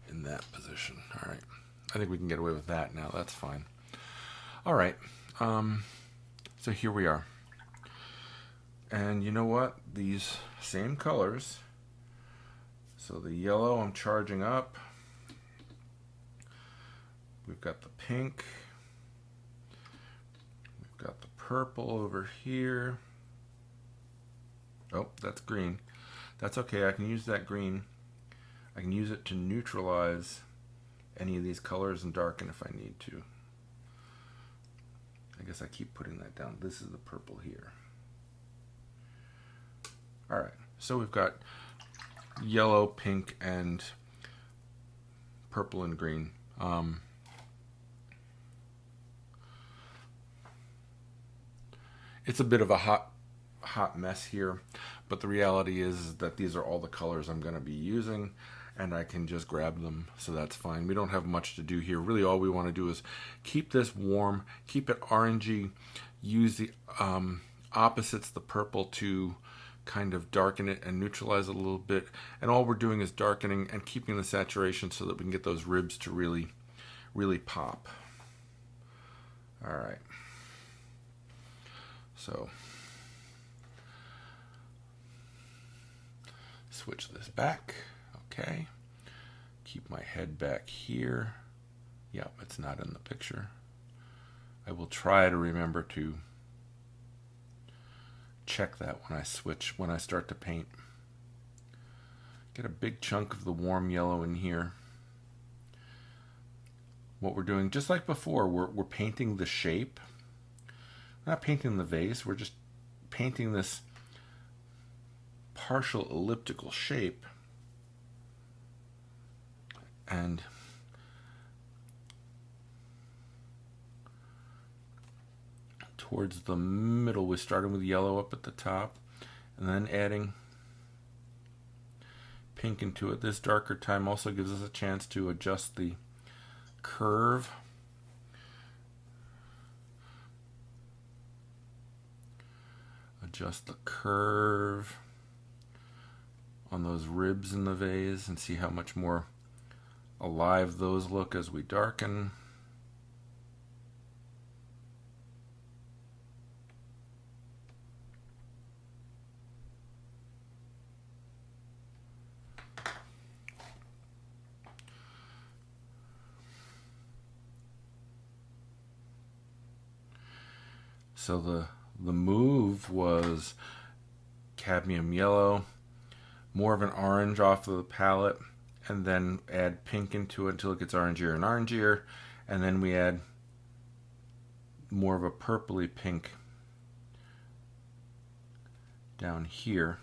in that position. All right. I think we can get away with that now. That's fine. All right. So here we are. And you know what? These same colors. So the yellow I'm charging up. We've got the pink. We've got the purple over here. Oh, that's green. That's okay. I can use that green. I can use it to neutralize any of these colors and darken if I need to. I guess I keep putting that down. This is the purple here. All right, so we've got yellow, pink, and purple and green. It's a bit of a hot mess here, but the reality is that these are all the colors I'm going to be using, and I can just grab them, so that's fine. We don't have much to do here. Really all we want to do is keep this warm, keep it orangey, use the opposites, the purple, to kind of darken it and neutralize it a little bit, and all we're doing is darkening and keeping the saturation so that we can get those ribs to really pop. All right, so switch this back. Okay, keep my head back here. Yep, it's not in the picture. I will try to remember to check that when I start to paint. Get a big chunk of the warm yellow in here. What we're doing, just like before, we're painting the shape. We're not painting the vase, we're just painting this partial elliptical shape. And towards the middle, we started with yellow up at the top and then adding pink into it. This darker time also gives us a chance to adjust the curve. Adjust the curve on those ribs in the vase and see how much more alive those look as we darken. So the move was cadmium yellow, more of an orange off of the palette, and then add pink into it until it gets orangier and orangier, and then we add more of a purpley pink down here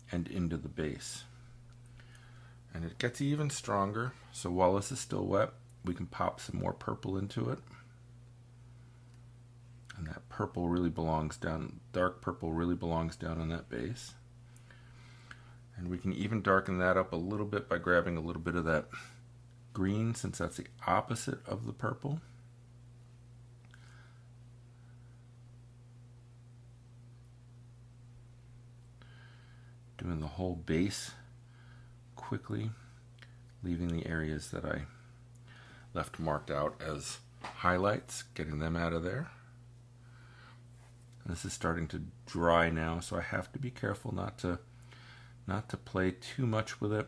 and into the base. And it gets even stronger, so while this is still wet, we can pop some more purple into it. And that purple really belongs down, dark purple really belongs down on that base. And we can even darken that up a little bit by grabbing a little bit of that green, since that's the opposite of the purple. Doing the whole base quickly, leaving the areas that I left marked out as highlights, getting them out of there. This is starting to dry now, so I have to be careful not to play too much with it.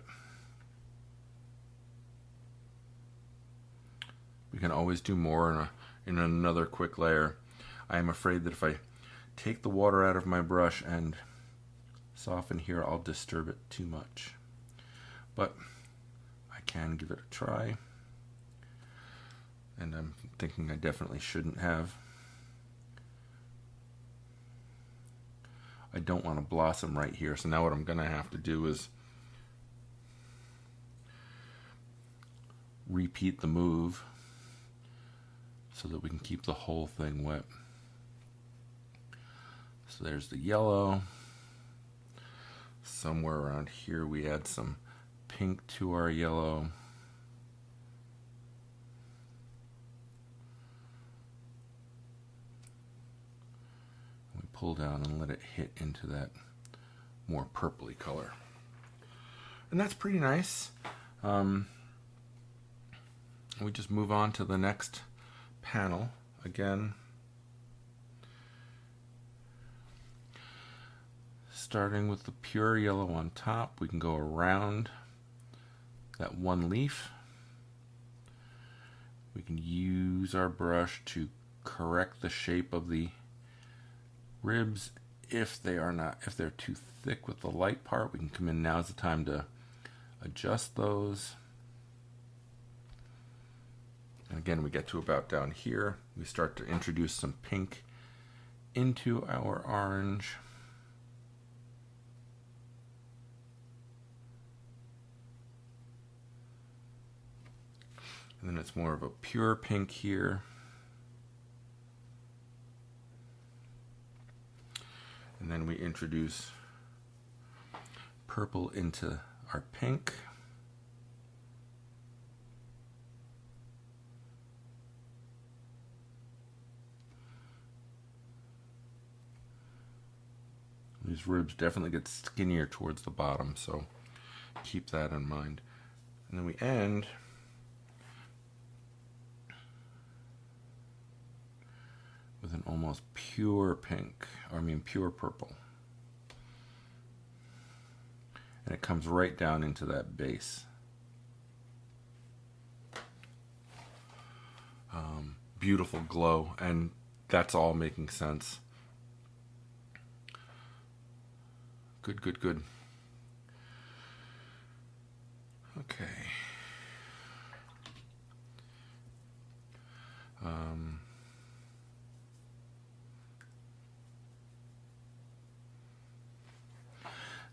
We can always do more in another quick layer. I am afraid that if I take the water out of my brush and soften here, I'll disturb it too much. But I can give it a try. And I'm thinking I definitely shouldn't have. I don't want to blossom right here, so now what I'm going to have to do is repeat the move so that we can keep the whole thing wet. So there's the yellow. Somewhere around here we add some pink to our yellow. We pull down and let it hit into that more purpley color. And that's pretty nice. We just move on to the next panel again. Starting with the pure yellow on top, we can go around that one leaf. We can use our brush to correct the shape of the ribs if they're too thick with the light part. We can come in. Now's the time to adjust those. And again, we get to about down here. We start to introduce some pink into our orange. And then it's more of a pure pink here. And then we introduce purple into our pink. These ribs definitely get skinnier towards the bottom, so keep that in mind. And then we end with an almost pure pink, pure purple. And it comes right down into that base. Beautiful glow, and that's all making sense. Good, good, good. Okay.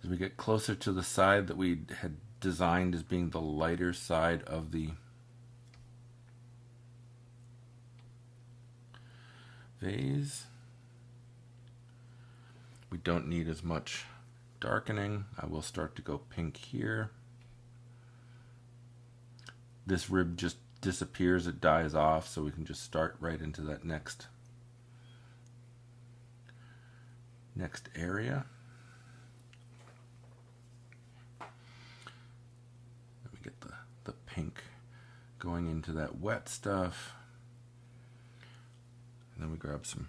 As we get closer to the side that we had designed as being the lighter side of the vase, we don't need as much darkening. I will start to go pink here. This rib just disappears, it dies off, so we can just start right into that next area. Then we get the pink going into that wet stuff. And then we grab some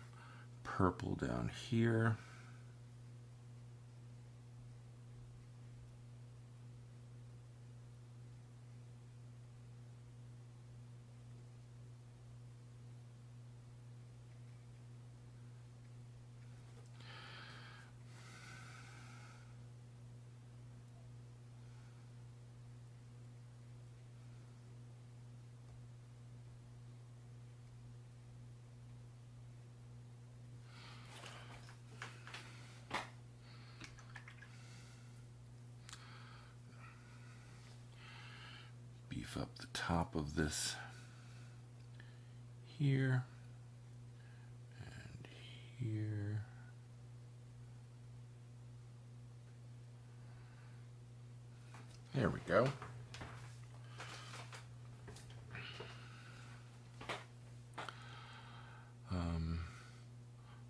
purple down here. Beef up the top of this here and here. There we go.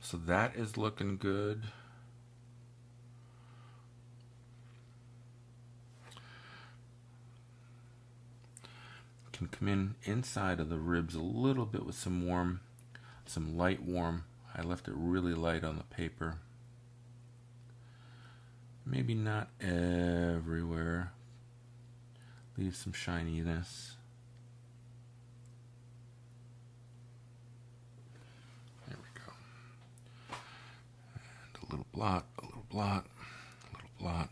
So that is looking good. Can come in inside of the ribs a little bit with some light warm I left it really light on the paper. Maybe not everywhere. Leave some shininess. There we go. And a little blot, a little blot, a little blot.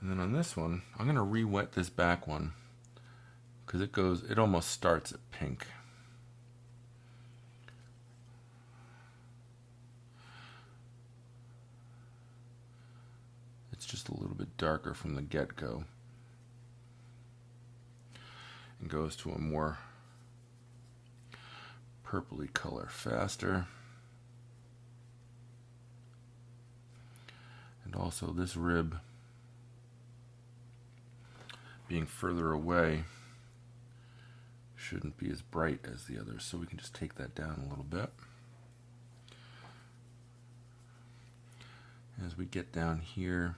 And then on this one, I'm going to re-wet this back one because it almost starts at pink. It's just a little bit darker from the get-go and goes to a more purpley color faster. And also this rib being further away shouldn't be as bright as the others, so we can just take that down a little bit. As we get down here,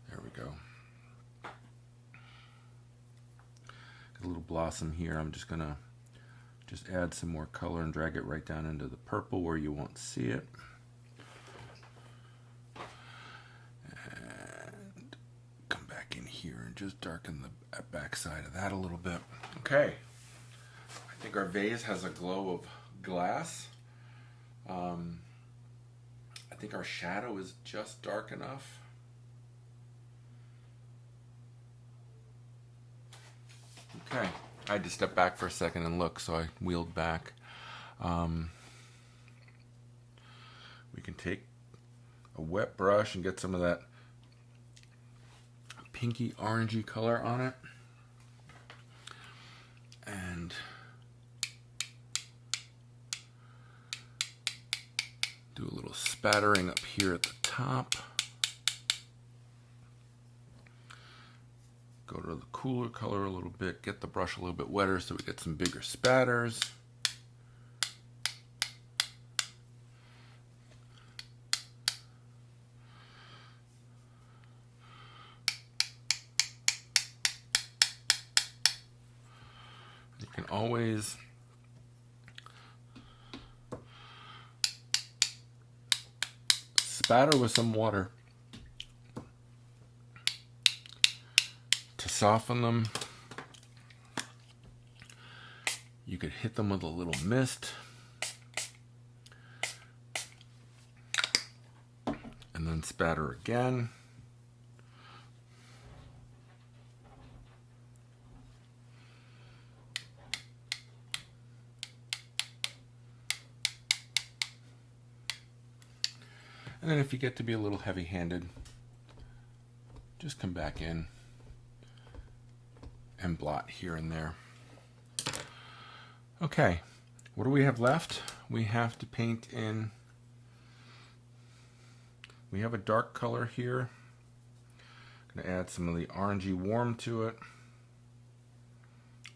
there we go. Got a little blossom here. I'm just gonna add some more color and drag it right down into the purple where you won't see it. And come back in here and just darken the back side of that a little bit. Okay. I think our vase has a glow of glass. I think our shadow is just dark enough. Okay, I had to step back for a second and look, so I wheeled back. We can take a wet brush and get some of that pinky orangey color on it. And do a little spattering up here at the top. Go to the cooler color a little bit, get the brush a little bit wetter so we get some bigger spatters. You can always spatter with some water to soften them. You could hit them with a little mist and then spatter again. And then if you get to be a little heavy-handed, just come back in and blot here and there. Okay, what do we have left? We have to paint in, we have a dark color here. I'm gonna add some of the orangey warm to it.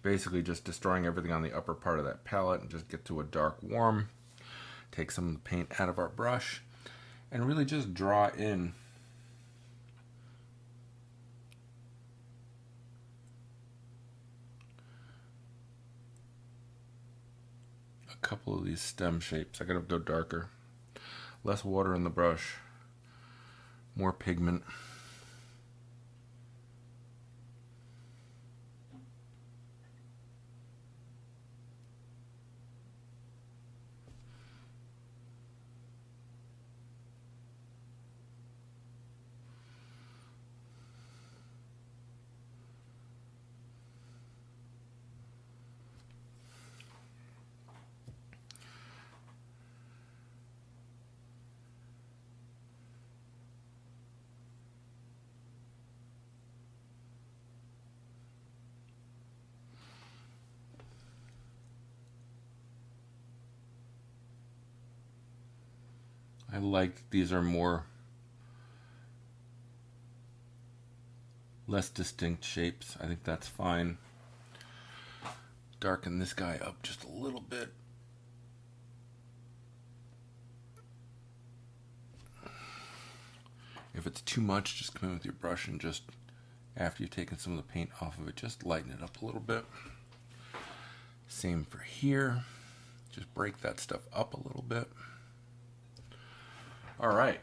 Basically just destroying everything on the upper part of that palette and just get to a dark warm. Take some of the paint out of our brush and really just draw in a couple of these stem shapes. I gotta go darker. Less water in the brush, more pigment. I like these are less distinct shapes. I think that's fine. Darken this guy up just a little bit. If it's too much, just come in with your brush and just after you've taken some of the paint off of it. Just lighten it up a little bit. Same for here. Just break that stuff up a little bit. All right.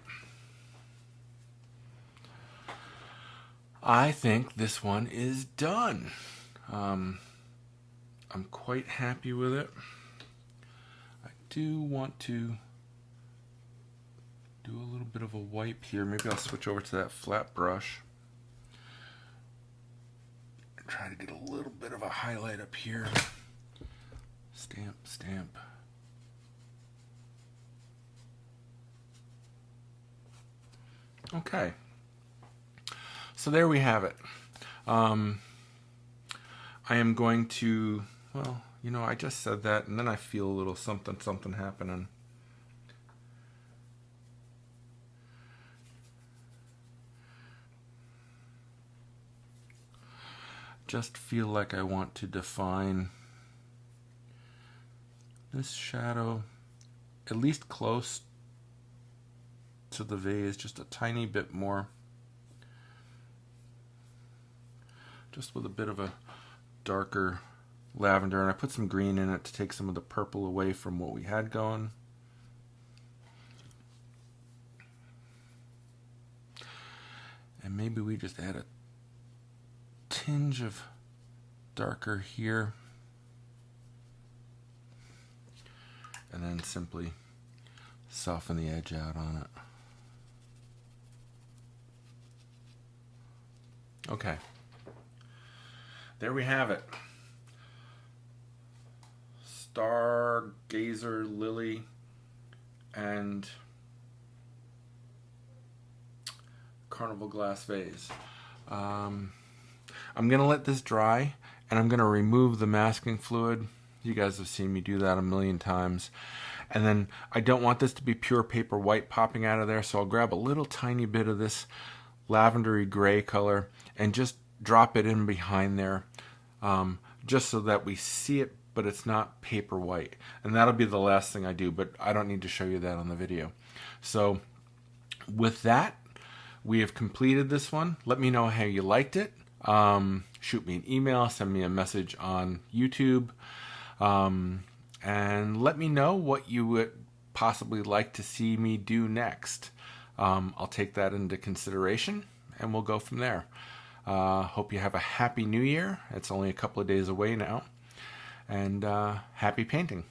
I think this one is done. I'm quite happy with it. I do want to do a little bit of a wipe here. Maybe I'll switch over to that flat brush. Try to get a little bit of a highlight up here. Stamp, stamp. Okay. So there we have it. I am going to, well, you know, I just said that and then I feel a little something happening. Just feel like I want to define this shadow at least close to the vase, just a tiny bit more. Just with a bit of a darker lavender, and I put some green in it to take some of the purple away from what we had going. And maybe we just add a tinge of darker here, and then simply soften the edge out on it. Okay. There we have it. Stargazer lily and Carnival glass vase. I'm going to let this dry and I'm going to remove the masking fluid. You guys have seen me do that a million times. And then I don't want this to be pure paper white popping out of there, so I'll grab a little tiny bit of this lavendery gray color and just drop it in behind there, just so that we see it, but it's not paper white. And that'll be the last thing I do, but I don't need to show you that on the video. So with that, we have completed this one. Let me know how you liked it. Shoot me an email, send me a message on YouTube, and let me know what you would possibly like to see me do next. I'll take that into consideration and we'll go from there. Hope you have a happy new year. It's only a couple of days away now. And happy painting.